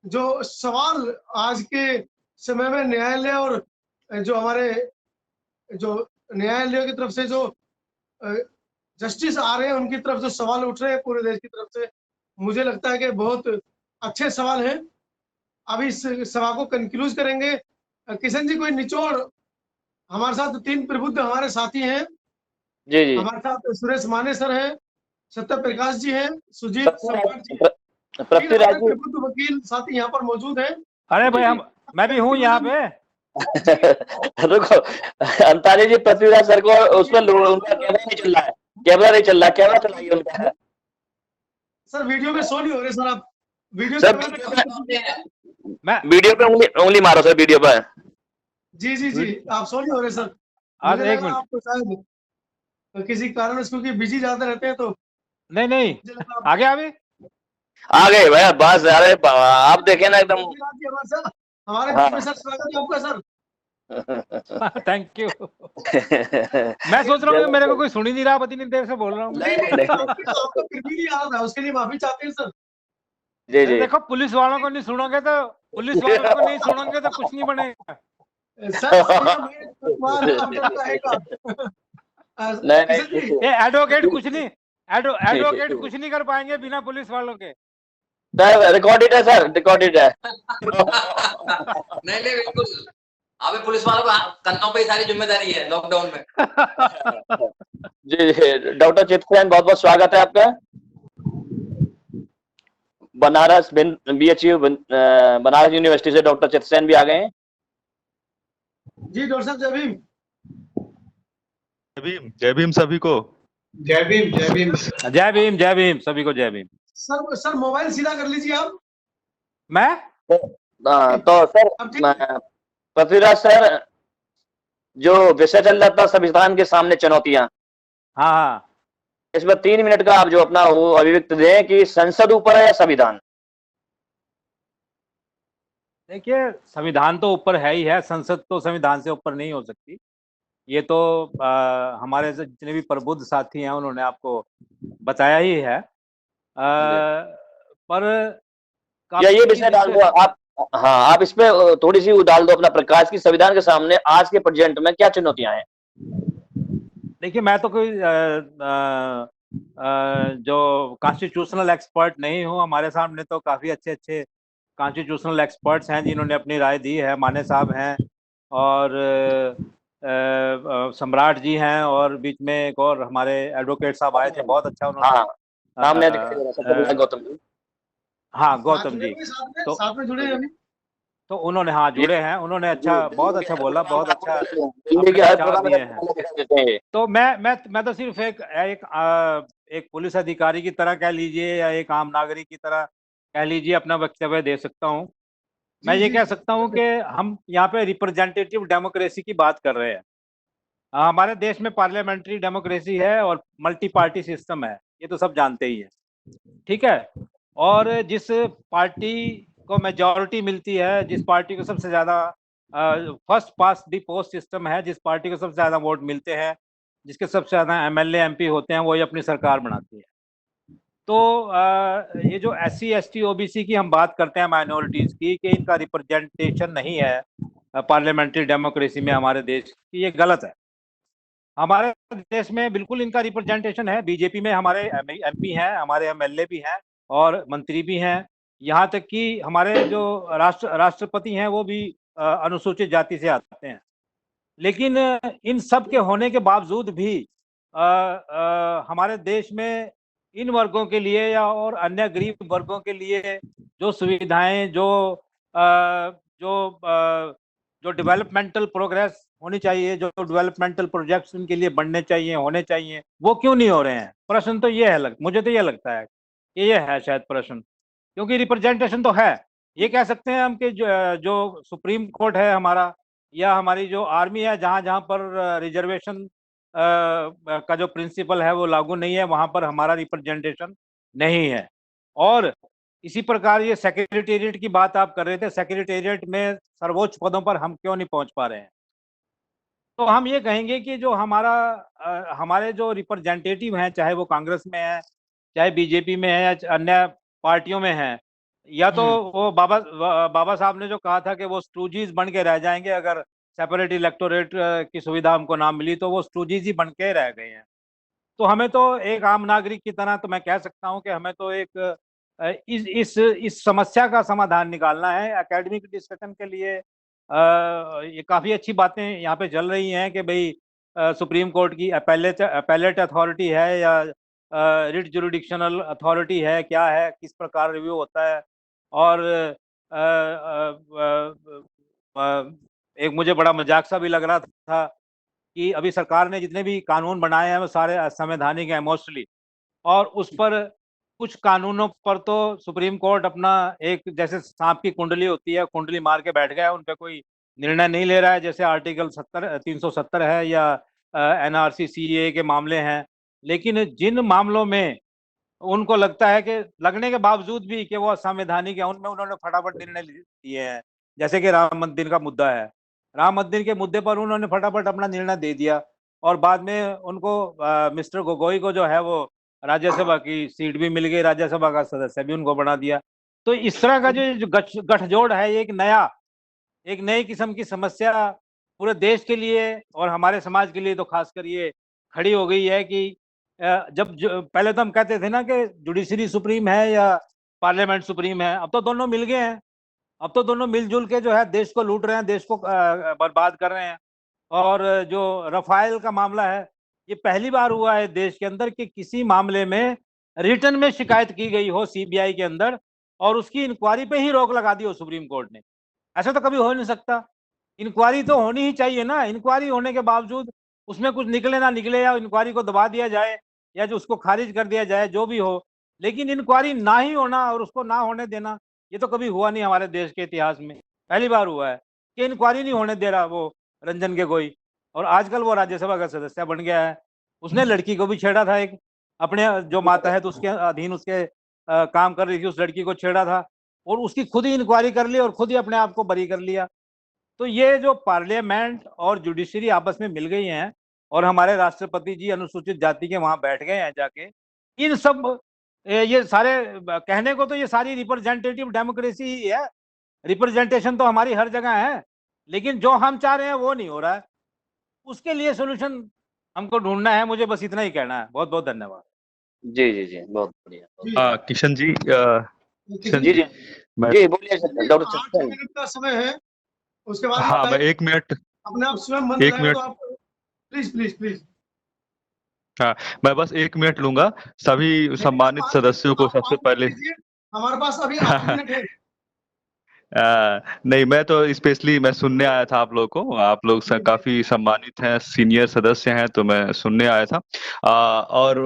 जो सवाल आज के समय में न्यायालय और जो हमारे जो न्यायालय की तरफ से जो जस्टिस आ रहे हैं, उनकी तरफ से सवाल उठ रहे हैं पूरे देश की तरफ से, मुझे लगता है कि बहुत अच्छे सवाल हैं। अभी इस सभा को कंक्लूज करेंगे। किशन जी, कोई निचोड़? हमारे साथ 3 प्रबुद्ध हमारे साथी हैं। जी जी। हमारे साथ सुरेश माने सर हैं, सत्य प्रकाश जी हैं, सुजीत सम्राट जी, पृथ्वीराज जी प्रबुद्ध वकील साथी यहाँ पर मौजूद हैं। अरे भाई मैं भी हूँ यहाँ पे। रुको, अंताली जी, पृथ्वीराज सर को उसमें उनका कैमरा नहीं चल रहा है, कैमरा नहीं चल रहा, कैमरा चलाइए उनका। सर वीडियो में शो नहीं हो रहे सर, आप वीडियो सर वीडियो पे उंगली मारो सर, वीडियो पर। जी जी जी, आप शो नहीं हो रहे सर। आज मुझे एक लगा मिनट, आपको शायद किसी कारण से, क्योंकि बिजी ज्यादा रहते हैं, तो नहीं मुझे लगा आप- आगे अभी आ गए भैया, बस। अरे आप देखे ना एकदम। हमारे हाँ। बीच में सर, स्वागत है आपका सर। Thank you. मैं सोच रहा हूँ मेरे को कोई सुन ही नहीं रहा, इतनी देर से बोल रहा हूँ। आपका फिर भी नहीं आ रहा, उसके लिए माफी चाहते हैं सर। जी जी। देखो, पुलिस वालों को नहीं सुनोगे तो कुछ नहीं बनेगा। सर सवाल आपका रहेगा। किशन जी, ये एडवोकेट कुछ नहीं, एडवोकेट कुछ नहीं कर पाएंगे बिना पुलिस वालों के। सर रिकॉर्डेड है, सर रिकॉर्डेड है। नहीं बिल्कुल, अभी पुलिस वालों को कंधों पे ही सारी जिम्मेदारी है लॉकडाउन में। जी जी। डॉक्टर चित्तसेन, बहुत बहुत स्वागत है आपका। बनारस BHU बनारस यूनिवर्सिटी से डॉक्टर चित्तसेन भी आ गए हैं। जी डॉक्टर साहब, जय भीम। जय भीम सभी को। जय भीम, जय भीम। जय भीम सभी को, जय भीम। सर मोबाइल सीधा कर लीजिए आप। मैं तो सर, पृथ्वीराज सर, जो विषय चल रहा था संविधान के सामने चुनौतियां, हाँ, इसमें 3 मिनट का आप जो अपना वो अभिव्यक्ति दें कि संसद ऊपर है या संविधान। देखिए, संविधान तो ऊपर है ही है, संसद तो संविधान से ऊपर नहीं हो सकती। ये तो हमारे जितने भी प्रबुद्ध साथी हैं उन्होंने आपको बताया ही है। पर या ये विषय डाल दो आप, हाँ, आप इस पे थोड़ी सी वो डाल दो अपना प्रकाश की संविधान के सामने आज के प्रेजेंट में क्या चुनौतियां हैं। देखिए, मैं तो कोई जो कॉन्स्टिट्यूशनल एक्सपर्ट नहीं हूँ। हमारे सामने तो काफ़ी अच्छे कॉन्स्टिट्यूशनल एक्सपर्ट्स हैं जिन्होंने अपनी राय दी है। माने साहब हैं और सम्राट जी हैं, और बीच में एक और हमारे एडवोकेट साहब आए थे, बहुत अच्छा उन्होंने। हाँ, सामने दिखाई दे रहा है गौतम जी। हाँ, गौतम जी तो साथ में जुड़े हैं अभी। तो उन्होंने, हाँ, जुड़े हैं, उन्होंने अच्छा, बहुत अच्छा बोला, बहुत अच्छा हिंदी के हर प्रोग्राम दिए में हैं। देते हैं। तो मैं तो सिर्फ एक पुलिस अधिकारी की तरह कह लीजिए या एक आम नागरिक की तरह कह लीजिए अपना वक्तव्य दे सकता हूँ। मैं ये कह सकता हूँ कि हम यहाँ पे रिप्रेजेंटेटिव डेमोक्रेसी की बात कर रहे हैं। हमारे देश में पार्लियामेंट्री डेमोक्रेसी है और मल्टी पार्टी सिस्टम है, ये तो सब जानते ही हैं, ठीक है। और जिस पार्टी को मेजॉरिटी मिलती है, जिस पार्टी को सबसे ज़्यादा first pass the post system है, जिस पार्टी को सबसे ज़्यादा वोट मिलते हैं, जिसके सबसे ज़्यादा MLA MP होते हैं, वो ही अपनी सरकार बनाती है। तो ये जो SC ST OBC की हम बात करते हैं, माइनॉरिटीज़ की, कि इनका रिप्रेजेंटेशन नहीं है पार्लियामेंट्री डेमोक्रेसी में हमारे देश की, ये गलत है। हमारे देश में बिल्कुल इनका रिप्रेजेंटेशन है। बीजेपी में हमारे MP हैं, हमारे MLA भी हैं और मंत्री भी हैं। यहाँ तक कि हमारे जो राष्ट्रपति हैं वो भी अनुसूचित जाति से आते हैं। लेकिन इन सब के होने के बावजूद भी हमारे देश में इन वर्गों के लिए या और अन्य गरीब वर्गों के लिए जो सुविधाएं, जो डेवलपमेंटल प्रोग्रेस होनी चाहिए, जो डेवलपमेंटल प्रोजेक्ट्स उनके लिए बनने चाहिए, होने चाहिए, वो क्यों नहीं हो रहे हैं? प्रश्न तो ये है, मुझे तो ये लगता है कि ये है शायद प्रश्न, क्योंकि रिप्रेजेंटेशन तो है। ये कह सकते हैं हम कि जो सुप्रीम कोर्ट है हमारा, या हमारी जो आर्मी है, जहाँ जहाँ पर रिजर्वेशन का जो प्रिंसिपल है वो लागू नहीं है, वहाँ पर हमारा रिप्रेजेंटेशन नहीं है। और इसी प्रकार ये सेक्रेटेरिएट की बात आप कर रहे थे, सेक्रेटेरिएट में सर्वोच्च पदों पर हम क्यों नहीं पहुँच पा रहे हैं? तो हम ये कहेंगे कि जो हमारे जो रिप्रेजेंटेटिव हैं, चाहे वो कांग्रेस में है, चाहे बीजेपी में है, या अन्य पार्टियों में है, या तो वो बाबा साहब ने जो कहा था कि वो स्टूजीज बन के रह जाएंगे अगर सेपरेट इलेक्टोरेट की सुविधा हमको ना मिली, तो वो स्टूजीज ही बन के रह गए हैं। तो हमें तो एक आम नागरिक की तरह तो मैं कह सकता हूं कि हमें तो एक इस समस्या का समाधान निकालना है। एकेडमिक डिस्कशन के लिए ये काफी अच्छी बातें यहाँ पे चल रही हैं कि भाई सुप्रीम कोर्ट की अपेलेट अथॉरिटी है या रिट जुरिडिक्शनल अथॉरिटी है, क्या है, किस प्रकार रिव्यू होता है। और एक मुझे बड़ा मजाक सा भी लग रहा था कि अभी सरकार ने जितने भी कानून बनाए हैं वो सारे असंवैधानिक हैं मोस्टली, और उस पर कुछ कानूनों पर तो सुप्रीम कोर्ट अपना एक जैसे सांप की कुंडली होती है, कुंडली मार के बैठ गया, उन पे कोई निर्णय नहीं ले रहा है, जैसे आर्टिकल 370 है या एनआरसी सीए के मामले हैं। लेकिन जिन मामलों में उनको लगता है कि लगने के बावजूद भी कि वो असंवैधानिक है, उनमें उन्होंने फटाफट निर्णय दिए हैं। जैसे कि राम मंदिर का मुद्दा है, राम मंदिर के मुद्दे पर उन्होंने फटाफट अपना निर्णय दे दिया, और बाद में उनको मिस्टर गोगोई को जो है वो राज्यसभा की सीट भी मिल गई, राज्यसभा का सदस्य भी उनको बना दिया। तो इस तरह का जो गठजोड़ है, एक नई किस्म की समस्या पूरे देश के लिए और हमारे समाज के लिए तो खासकर ये खड़ी हो गई है कि पहले तो हम कहते थे ना कि जुडिशरी सुप्रीम है या पार्लियामेंट सुप्रीम है, अब तो दोनों मिल गए हैं। अब तो दोनों मिलजुल के जो है देश को लूट रहे हैं, देश को बर्बाद कर रहे हैं। और जो रफाइल का मामला है, ये पहली बार हुआ है देश के अंदर कि किसी मामले में रिटर्न में शिकायत की गई हो सीबीआई के अंदर और उसकी इंक्वायरी पे ही रोक लगा दी हो सुप्रीम कोर्ट ने। ऐसा तो कभी हो नहीं सकता। इंक्वायरी तो होनी ही चाहिए ना। इंक्वायरी होने के बावजूद उसमें कुछ निकले ना निकले, या इंक्वायरी को दबा दिया जाए या जो उसको खारिज कर दिया जाए, जो भी हो, लेकिन इंक्वायरी ना ही होना और उसको ना होने देना, ये तो कभी हुआ नहीं हमारे देश के इतिहास में। पहली बार हुआ है कि इंक्वायरी नहीं होने दे रहा वो रंजन गोगोई, और आजकल वो राज्यसभा का सदस्य बन गया है। उसने लड़की को भी छेड़ा था, एक अपने जो मातहत उसके अधीन उसके काम कर रही थी, उस लड़की को छेड़ा था, और उसकी खुद ही इंक्वायरी कर ली और खुद ही अपने आप को बरी कर लिया। तो ये जो पार्लियामेंट और जुडिशरी आपस में मिल गई हैं और हमारे राष्ट्रपति जी अनुसूचित जाति के वहां बैठ गए हैं जाके, इन सब ये सारे कहने को तो ये सारी रिप्रेजेंटेटिव डेमोक्रेसी ही है, रिप्रेजेंटेशन तो हमारी हर जगह है, लेकिन जो हम चाह रहे हैं वो नहीं हो रहा है। उसके लिए सोल्यूशन हमको ढूंढना है। मुझे बस इतना ही कहना है। बहुत बहुत धन्यवाद। जी जी जी, बहुत बढ़िया। हाँ किशन जी, जी जी जी, बोलिए डॉक्टर 8 मिनट का समय है, उसके बाद हाँ मैं 1 मिनट, अपने आप स्वयं बंद 1 रहेगा, मिनट, तो आप प्लीज प्लीज प्लीज। हाँ मैं बस 1 मिनट लूंगा सभी सम्मानित सदस्यों को। सबसे पहले हमारे पास अभी 8 मिनट है। नहीं, मैं तो स्पेशली मैं सुनने आया था आप लोग को। आप लोग काफी सम्मानित हैं, सीनियर सदस्य हैं, तो मैं सुनने आया था। और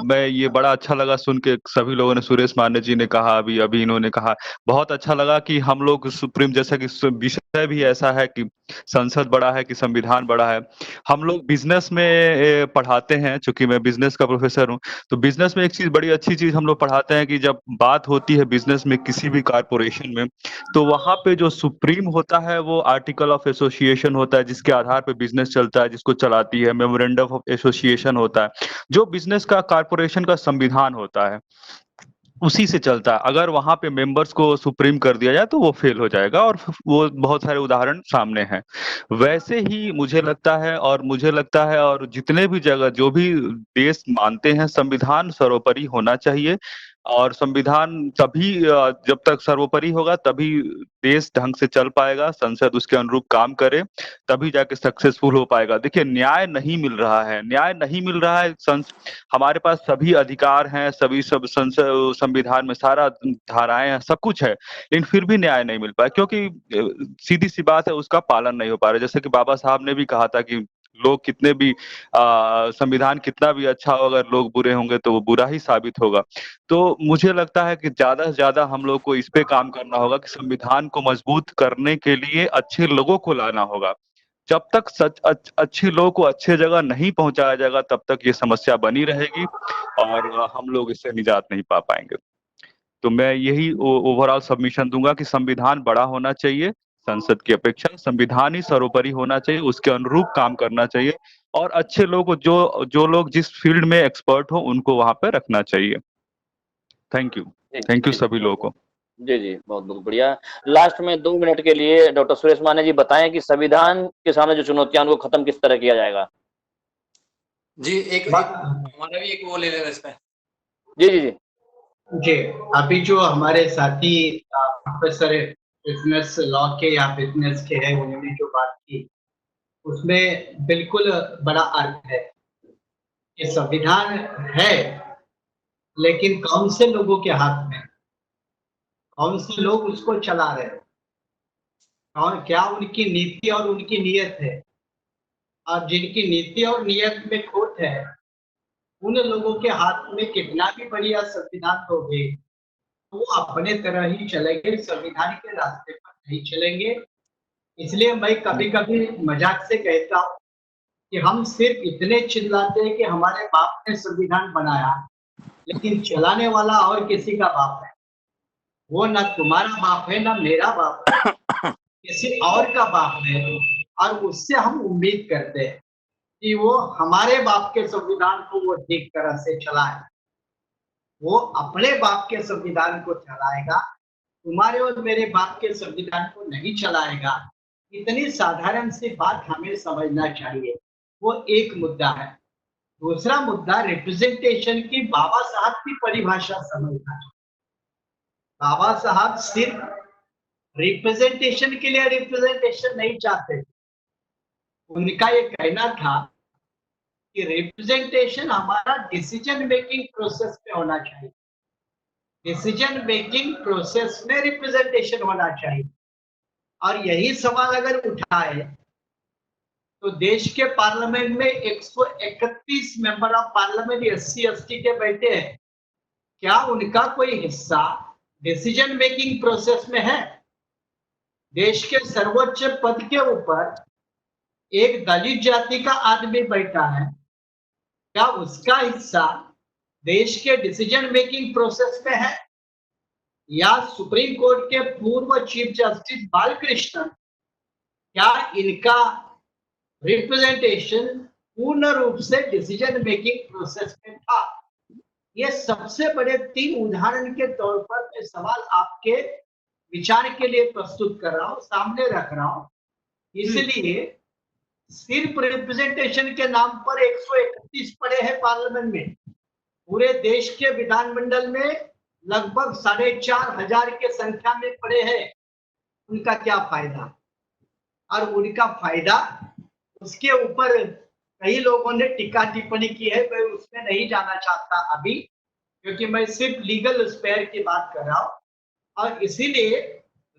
मैं ये बड़ा अच्छा लगा सुन के सभी लोगों ने, सुरेश मान्य जी ने कहा, अभी इन्होंने कहा, बहुत अच्छा लगा कि हम लोग सुप्रीम, जैसा कि विषय भी ऐसा है कि संसद बड़ा है कि संविधान बड़ा है। हम लोग बिजनेस में पढ़ाते हैं, चूंकि मैं बिजनेस का प्रोफेसर हूँ, तो बिजनेस में एक चीज, बड़ी अच्छी चीज हम लोग पढ़ाते हैं कि जब बात होती है बिजनेस में किसी भी कारपोरेशन में, तो वहां पे जो सुप्रीम होता है वो आर्टिकल ऑफ एसोसिएशन होता है, जिसके आधार पे बिजनेस चलता है, जिसको चलाती है। मेमोरेंडम ऑफ एसोसिएशन होता है, जो बिजनेस का कारपोरेशन का संविधान होता है, उसी से चलता है। अगर वहां पे मेंबर्स को सुप्रीम कर दिया जाए तो वो फेल हो जाएगा, और वो बहुत सारे उदाहरण सामने हैं। वैसे ही मुझे लगता है, और जितने भी जगह जो भी देश मानते हैं संविधान सर्वोपरि होना चाहिए, और संविधान तभी जब तक सर्वोपरि होगा तभी देश ढंग से चल पाएगा, संसद उसके अनुरूप काम करे, तभी जाके सक्सेसफुल हो पाएगा। देखिए, न्याय नहीं मिल रहा है। हमारे पास सभी अधिकार हैं, सभी संविधान में सारा धाराएं हैं, सब कुछ है, लेकिन फिर भी न्याय नहीं मिल पाया, क्योंकि सीधी सी बात है, उसका पालन नहीं हो पा रहा। जैसे कि बाबा साहब ने भी कहा था कि लोग कितने भी संविधान कितना भी अच्छा हो, अगर लोग बुरे होंगे तो वो बुरा ही साबित होगा। तो मुझे लगता है कि ज्यादा से ज्यादा हम लोग को इस पे काम करना होगा कि संविधान को मजबूत करने के लिए अच्छे लोगों को लाना होगा। जब तक अच्छे लोगों को अच्छे जगह नहीं पहुंचाया जाएगा, तब तक ये समस्या बनी रहेगी और हम लोग इससे निजात नहीं पा पाएंगे। तो मैं यही ओवरऑल सबमिशन दूंगा कि संविधान बड़ा होना चाहिए, संसद की अपेक्षा संविधान ही सर्वोपरि होना चाहिए, उसके अनुरूप काम करना चाहिए और अच्छे लोग जो लोग जिस फील्ड में एक्सपर्ट हो उनको वहां पे रखना चाहिए। थैंक यू सभी लोगों को। जी, बहुत बहुत बढ़िया। लास्ट में 2 मिनट के लिए डॉक्टर सुरेश माने जी बताएं कि संविधान के सामने जो चुनौतियां उनको खत्म किस तरह किया जाएगा। जी हमारा भी एक वो ले लेना इसमें। जी, अभी जो हमारे साथी प्रोफेसर बिजनेस लॉ के या बिजनेस के हैं, उन्होंने जो बात की उसमें बिल्कुल बड़ा अर्थ है। ये संविधान है, लेकिन कौन से लोगों के हाथ में, कौन से लोग उसको चला रहे हैं, और क्या उनकी नीति और उनकी नीयत है। और जिनकी नीति और नियत में खोट है, उन लोगों के हाथ में कितना भी बढ़िया संविधान होगे, वो अपने तरह ही चलेंगे, संविधान के रास्ते पर नहीं चलेंगे। इसलिए मैं कभी कभी मजाक से कहता हूँ कि हम सिर्फ इतने चिल्लाते हैं कि हमारे बाप ने संविधान बनाया, लेकिन चलाने वाला और किसी का बाप है। वो ना तुम्हारा बाप है, ना मेरा बाप है, किसी और का बाप है। और उससे हम उम्मीद करते हैं कि वो हमारे बाप के संविधान को वो ठीक तरह से चलाए। वो अपने बाप के संविधान को चलाएगा, तुम्हारे और मेरे बाप के संविधान को नहीं चलाएगा। इतनी साधारण सी बात हमें समझना चाहिए। वो एक मुद्दा है। दूसरा मुद्दा रिप्रेजेंटेशन की बाबा साहब की परिभाषा समझना चाहिए। बाबा साहब सिर्फ रिप्रेजेंटेशन के लिए रिप्रेजेंटेशन नहीं चाहते। उनका ये कहना था कि रिप्रेजेंटेशन हमारा डिसीजन मेकिंग प्रोसेस में होना चाहिए। डिसीजन मेकिंग प्रोसेस में रिप्रेजेंटेशन होना चाहिए। और यही सवाल अगर उठाए तो देश के पार्लियामेंट में 131 मेंबर ऑफ पार्लियामेंट SC/ST के बैठे हैं। क्या उनका कोई हिस्सा डिसीजन मेकिंग प्रोसेस में है? देश के सर्वोच्च पद के ऊपर एक दलित जाति का आदमी बैठा है, क्या उसका हिस्सा देश के डिसीजन मेकिंग प्रोसेस में है? या सुप्रीम कोर्ट के पूर्व चीफ जस्टिस बालकृष्ण, क्या इनका रिप्रेजेंटेशन पूर्ण रूप से डिसीजन मेकिंग प्रोसेस में था? ये सबसे बड़े 3 उदाहरण के तौर पर मैं सवाल आपके विचार के लिए प्रस्तुत कर रहा हूं, सामने रख रहा हूं। इसलिए सिर्फ रिप्रेजेंटेशन के नाम पर 131 पड़े हैं पार्लियामेंट में। पूरे देश के विधानमंडल में लगभग 4,500 के संख्या में पड़े हैं। उनका क्या फायदा? और उनका फायदा, उसके ऊपर कई लोगों ने टीका टिप्पणी की है, मैं उसमें नहीं जाना चाहता अभी, क्योंकि मैं सिर्फ लीगल स्पेयर की बात कर रहा हूं। और इसीलिए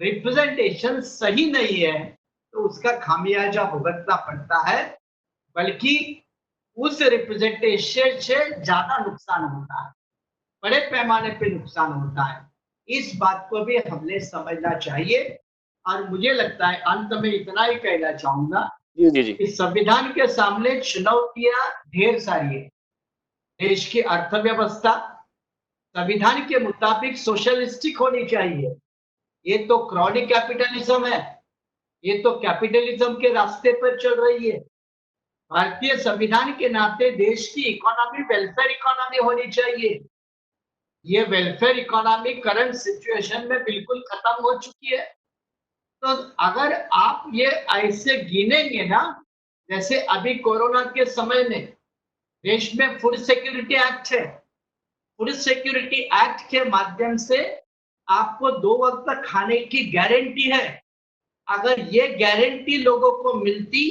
रिप्रेजेंटेशन सही नहीं है तो उसका खामियाजा भुगतना पड़ता है, बल्कि उस रिप्रेजेंटेशन से ज्यादा नुकसान होता है, बड़े पैमाने पे नुकसान होता है। इस बात को भी हमने समझना चाहिए। और मुझे लगता है अंत में इतना ही कहना चाहूंगा कि संविधान के सामने चुनौतियां ढेर सारी है। देश की अर्थव्यवस्था संविधान के मुताबिक सोशलिस्टिक होनी चाहिए। ये तो क्रॉनिक कैपिटलिज्म है, ये तो कैपिटलिज्म के रास्ते पर चल रही है। भारतीय संविधान के नाते देश की इकोनॉमी वेलफेयर इकोनॉमी होनी चाहिए। ये वेलफेयर इकोनॉमी करंट सिचुएशन में बिल्कुल खत्म हो चुकी है। तो अगर आप ये ऐसे गिनेंगे ना, जैसे अभी कोरोना के समय में देश में फूड सिक्योरिटी एक्ट है, फूड सिक्योरिटी एक्ट के माध्यम से आपको 2 वक्त खाने की गारंटी है। अगर ये गारंटी लोगों को मिलती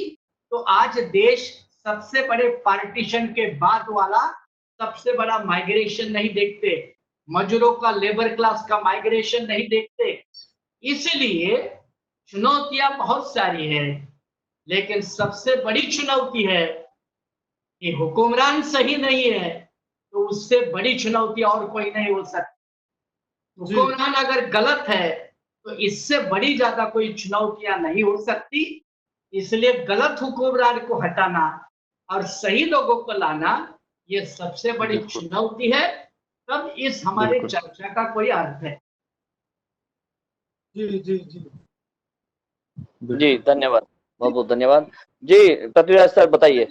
तो आज देश सबसे बड़े पार्टीशन के बाद वाला सबसे बड़ा माइग्रेशन नहीं देखते, मजदूरों का, लेबर क्लास का माइग्रेशन नहीं देखते। इसलिए चुनौतियां बहुत सारी है, लेकिन सबसे बड़ी चुनौती है कि हुक्मरान सही नहीं है, तो उससे बड़ी चुनौती और कोई नहीं हो सकती। हुक्मरान अगर गलत है तो इससे बड़ी ज्यादा कोई चुनौतियां नहीं हो सकती। इसलिए गलत हुक्मरान को हटाना और सही लोगों को लाना, ये सबसे बड़ी चुनौती है। तब इस हमारे चर्चा का कोई अर्थ है। जी जी जी जी धन्यवाद, बहुत बहुत धन्यवाद। जी पृथ्वीराज सर बताइए।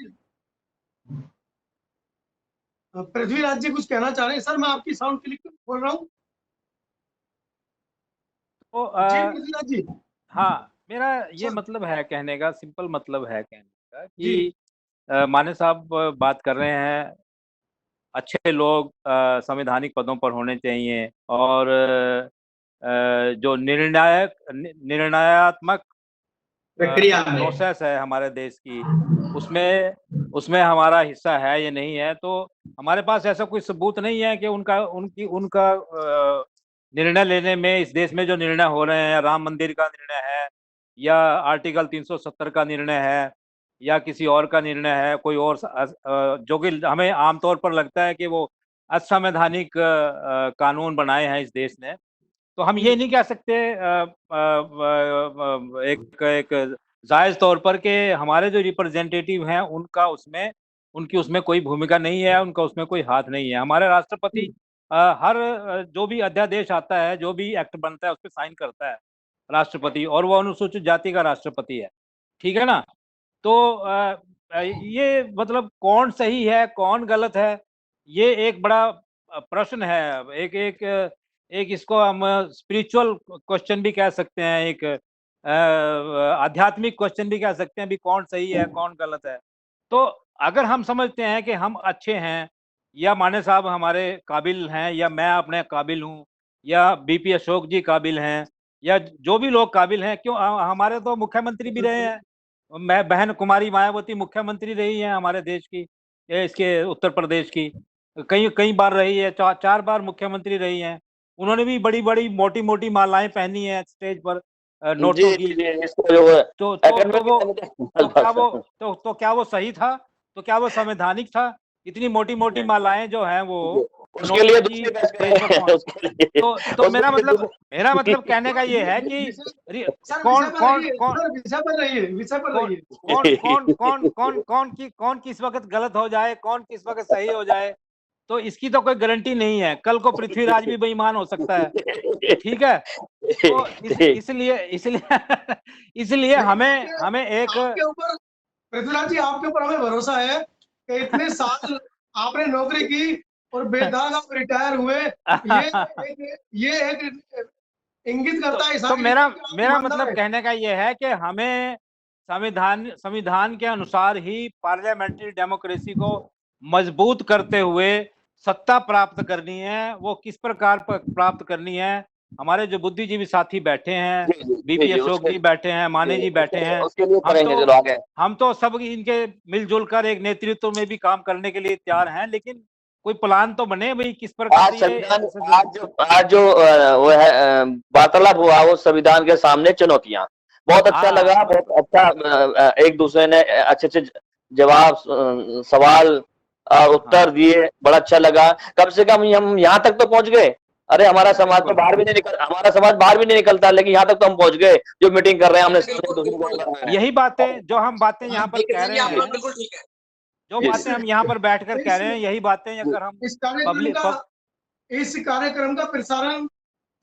पृथ्वीराज जी कुछ कहना चाह रहे हैं? सर मैं आपकी साउंड क्लिक बोल रहा हूँ। तो जी पृथ्वीराज जी। हाँ, मेरा ये सर। मतलब है कहने का, सिंपल मतलब है कहने का जी। कि माने साहब बात कर रहे हैं, अच्छे लोग संवैधानिक पदों पर होने चाहिए और जो निर्णयात्मक प्रक्रिया जो में प्रोसेस है हमारे देश की, उसमें उसमें हमारा हिस्सा है या नहीं है, तो हमारे पास ऐसा कोई सबूत नहीं है कि उनका निर्णय लेने में, इस देश में जो निर्णय हो रहे हैं, राम मंदिर का निर्णय है या आर्टिकल 370 का निर्णय है या किसी और का निर्णय है, कोई और जो कि हमें आमतौर पर लगता है कि वो असंवैधानिक कानून बनाए हैं इस देश ने। तो हम ये नहीं कह सकते एक जायज तौर पर कि हमारे जो रिप्रेजेंटेटिव हैं उनकी उसमें कोई भूमिका नहीं है, उनका उसमें कोई हाथ नहीं है। हमारे राष्ट्रपति हर जो भी अध्यादेश आता है, जो भी एक्ट बनता है, उस पर साइन करता है राष्ट्रपति, और वो अनुसूचित जाति का राष्ट्रपति है, ठीक है ना। तो ये मतलब कौन सही है कौन गलत है, ये एक बड़ा प्रश्न है। एक इसको हम स्पिरिचुअल क्वेश्चन भी कह सकते हैं, एक आध्यात्मिक क्वेश्चन भी कह सकते हैं भी कौन सही है कौन गलत है। तो अगर हम समझते हैं कि हम अच्छे हैं या माने साहब हमारे काबिल हैं या मैं अपने काबिल हूँ या बीपी अशोक जी काबिल हैं या जो भी लोग काबिल हैं, क्यों हमारे तो मुख्यमंत्री भी रहे हैं, मैं बहन कुमारी मायावती मुख्यमंत्री रही हैं हमारे देश की, इसके उत्तर प्रदेश की, कई कई बार रही है, 4 बार मुख्यमंत्री रही हैं। उन्होंने भी बड़ी-बड़ी, मोटी-मोटी मालाएँ पहनी हैं स्टेज पर नोटों जी की। जी इसको जो है तो क्या वो सही था? तो क्या वो संवैधानिक था? इतनी मोटी-मोटी मालाएँ जो हैं वो उसके लिए नोटों की दूसरी बहस स्टेज पर करें उसके लिए तो मेरा मतलब कहने का ये है कि सर कौन कौन कौन विषय पर रहिए, विषय पर कौन रहिए। कौन किस वक़्त गलत हो जाए, कौन किस वक़्त सही हो जाए, तो इसकी तो कोई गारंटी नहीं है। कल को पृथ्वीराज भी बेईमान हो सकता है, ठीक है? तो इसलिए इसलिए हमें एक आपके ऊपर पृथ्वीराज जी, आपके ऊपर हमें भरोसा है कि इतने साल आपने नौकरी की और बेदाग आप रिटायर हुए, ये एक इंगित करता है तो मेरा ईमानदार मतलब है। कहने का ये है कि हमें संविधान के अनुसार ही पार्लियामेंट्री डेमोक्रेसी को मजबूत करते हुए सत्ता प्राप्त करनी है। वो किस प्रकार प्राप्त करनी है, हमारे जो बुद्धिजीवी साथी बैठे हैं, बीपी अशोक जी बैठे हैं, माने जी बैठे हैं, उसके लिए करेंगे चलो आगे। हम तो सब इनके मिलजुल कर एक नेतृत्व में भी काम करने के लिए तैयार हैं, लेकिन कोई प्लान तो बने भाई किस प्रकार आज ये संविधान आज जो वो है वार्तालाप हुआ वो संविधान के सामने चुनौतियां, बहुत अच्छा लगा, बहुत अच्छा एक दूसरे ने अच्छे अच्छे जवाब सवाल उत्तर दिए, बड़ा अच्छा लगा। कम से कम हम यहाँ तक तो पहुंच गए। अरे हमारा समाज तो बाहर भी नहीं निकल, हमारा समाज बाहर भी नहीं निकलता, लेकिन यहाँ तक तो हम पहुंच गए जो मीटिंग कर रहे हैं हमने। यही बातें जो हम बातें यहाँ पर कह रहे हैं, बिल्कुल ठीक है। जो बातें हम यहाँ पर बैठकर कह रहे हैं, यही बातें अगर हम इस कार्यक्रम का प्रसारण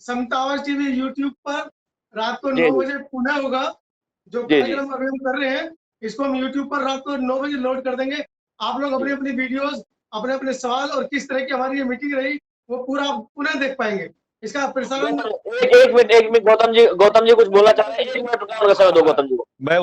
समता आवाज टीवी यूट्यूब पर रात को 9 बजे पुनः होगा। जो कार्यक्रम अभी हम कर रहे हैं इसको हम यूट्यूब पर रात को 9 बजे लोड कर देंगे। आप लोग अपनी अपनी वीडियोस, अपने अपने सवाल और किस तरह की हमारी ये मीटिंग रही वो पूरा पुनः देख पाएंगे। इसका प्रसारण एक मिनट गौतम जी कुछ बोलना चाह रहे हैं, 1 मिनट रुका समय दो गौतम जी को। मैं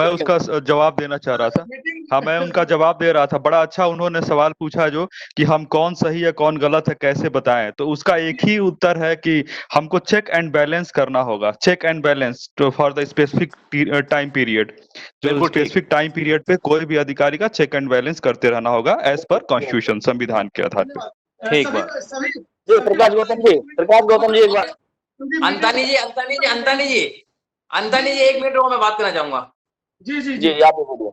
उसका जवाब देना चाह रहा था। हाँ, मैं उनका जवाब दे रहा था। बड़ा अच्छा उन्होंने सवाल पूछा जो कि हम कौन सही है कौन गलत है कैसे बताएं, तो उसका एक ही उत्तर है कि हमको चेक एंड बैलेंस करना होगा। Check and balance for the specific time period, जो स्पेसिफिक टाइम पीरियड पे कोई भी अधिकारी का चेक एंड बैलेंस करते रहना होगा एज पर कॉन्स्टिट्यूशन, संविधान के आधार पर। ठीक है। प्रकाश गौतम जी एक बार। अंतानी जी 1 मिनट रुको, मैं बात करना चाहूंगा। जी आप बोलिए।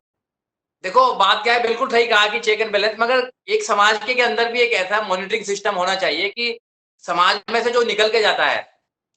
देखो बात क्या है, बिल्कुल सही कहा कि चेक एंड बैलेंस, मगर एक समाज के अंदर भी एक ऐसा मॉनिटरिंग सिस्टम होना चाहिए कि समाज में से जो निकल के जाता है,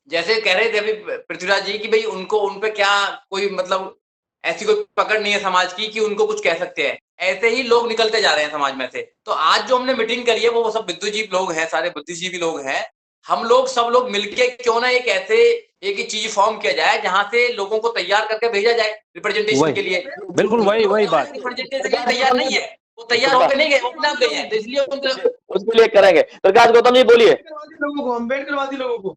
जैसे कह रहे थे अभी पृथ्वीराज जी की भाई उन पे क्या कोई मतलब ऐसी कोई पकड़ नहीं है समाज की कि उनको कुछ कह सकते हैं, ऐसे ही लोग निकलते जा रहे हैं समाज में से। तो आज जो हमने मीटिंग करी है वो सब बुद्धिजीवी लोग हैं, सारे बुद्धिजीवी लोग हैं। हम लोग सब लोग मिलके क्यों ना एक ऐसे एक ही चीज फॉर्म किया जाए जहां से लोगों को तैयार करके भेजा जाए रिप्रेजेंटेशन के लिए। बिल्कुल वही बात। रिप्रेजेंटेशन के लिए तैयार नहीं है, वो तैयार होकर नहीं गए, वो अपने आप गए हैं, तो इसलिए उसके लिए करेंगे। प्रकाश गौतम जी बोलिए। लोगों को, अम्बेडकरवादी लोगों को,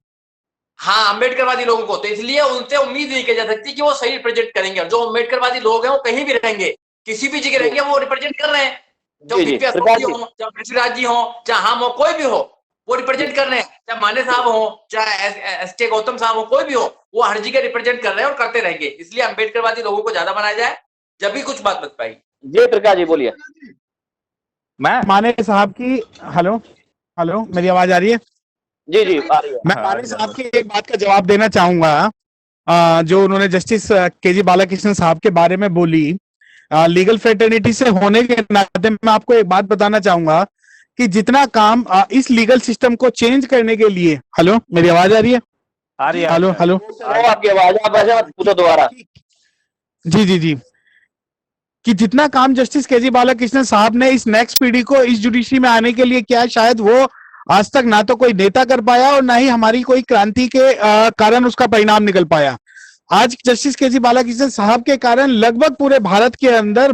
हाँ, अम्बेडकरवादी लोगों को, तो इसलिए उनसे उम्मीद नहीं की जा सकती कि वो सही रिप्रेजेंट करेंगे। और जो अम्बेडकरवादी लोग हैं वो कहीं भी रहेंगे, किसी भी जगह रहेंगे, वो रिप्रेजेंट कर रहे हैं। चाहे दिव्या अशोक जी हो, चाहे पृथ्वीराज जी हो, चाहे हम हो, कोई भी हो, वो रिप्रेजेंट कर रहे हैं। चाहे माने साहब हो, चाहे एस.के. गौतम साहब हो, कोई भी हो, वो हर जगह रिप्रेजेंट कर रहे हैं और करते रहेंगे। इसलिए अम्बेडकरवादी लोगों को ज्यादा बनाया जाए, जब भी कुछ बात बच पाएगी। जी प्रकाश जी बोलिए। मैं माने साहब की, हेलो हेलो, मेरी आवाज आ रही है? जी जी आ रही है। मैं माने साहब की एक बात का जवाब देना चाहूंगा, जो उन्होंने जस्टिस के.जी. बालाकृष्णन साहब के बारे में बोली। लीगल फ्रेटर्निटी से होने के नाते मैं आपको एक बात बताना चाहूंगा कि जितना काम इस लीगल सिस्टम को चेंज करने के लिए, हेलो मेरी आवाज आ रही है? आ रही है। हेलो हेलो, आपकी आवाज आप ऐसे मत पूछो दोबारा। जी जी जी, कि जितना काम जस्टिस के.जी. बालाकृष्णन साहब ने इस नेक्स्ट पीढ़ी को इस जुडिशरी में आने के लिए किया, शायद वो आज तक ना तो कोई नेता कर पाया और ना ही हमारी कोई क्रांति के कारण उसका परिणाम निकल पाया। आज जस्टिस के.जी. बालाकृष्णन साहब के कारण लगभग पूरे भारत के अंदर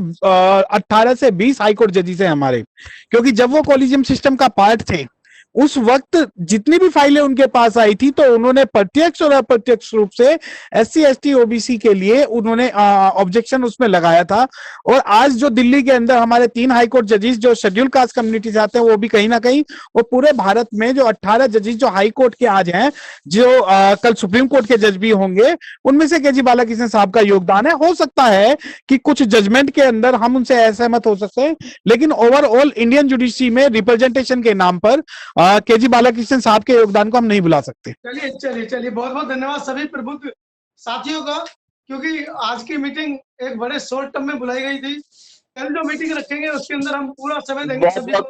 18 से 20 हाईकोर्ट जजेस हैं हमारे, क्योंकि जब वो कॉलेजियम सिस्टम का पार्ट थे उस वक्त जितनी भी फाइलें उनके पास आई थी तो उन्होंने प्रत्यक्ष और अप्रत्यक्ष रूप से SC ST OBC के लिए उन्होंने ऑब्जेक्शन उसमें लगाया था। और आज जो दिल्ली के अंदर हमारे 3 हाईकोर्ट जजेस जो शेड्यूल कास्ट कम्युनिटी से आते हैं, वो भी कहीं ना कहीं वो पूरे भारत में जो 18 जजेस जो हाई कोर्ट के आज हैं, जो कल सुप्रीम कोर्ट के जज भी होंगे, उनमें से के.जी. बालाकृष्णन साहब का योगदान है। हो सकता है कि कुछ जजमेंट के अंदर हम उनसे असहमत हो सकते हैं, लेकिन ओवरऑल इंडियन जुडिशरी में रिप्रेजेंटेशन के नाम पर के.जी. बालाकृष्णन साहब के योगदान को हम नहीं भुला सकते। चलिए चलिए चलिए, बहुत बहुत धन्यवाद सभी प्रबुद्ध साथियों का, क्योंकि आज की मीटिंग एक बड़े शॉर्ट टर्म में बुलाई गई थी। कल जो मीटिंग रखेंगे उसके अंदर हम पूरा समय देंगे सभी को।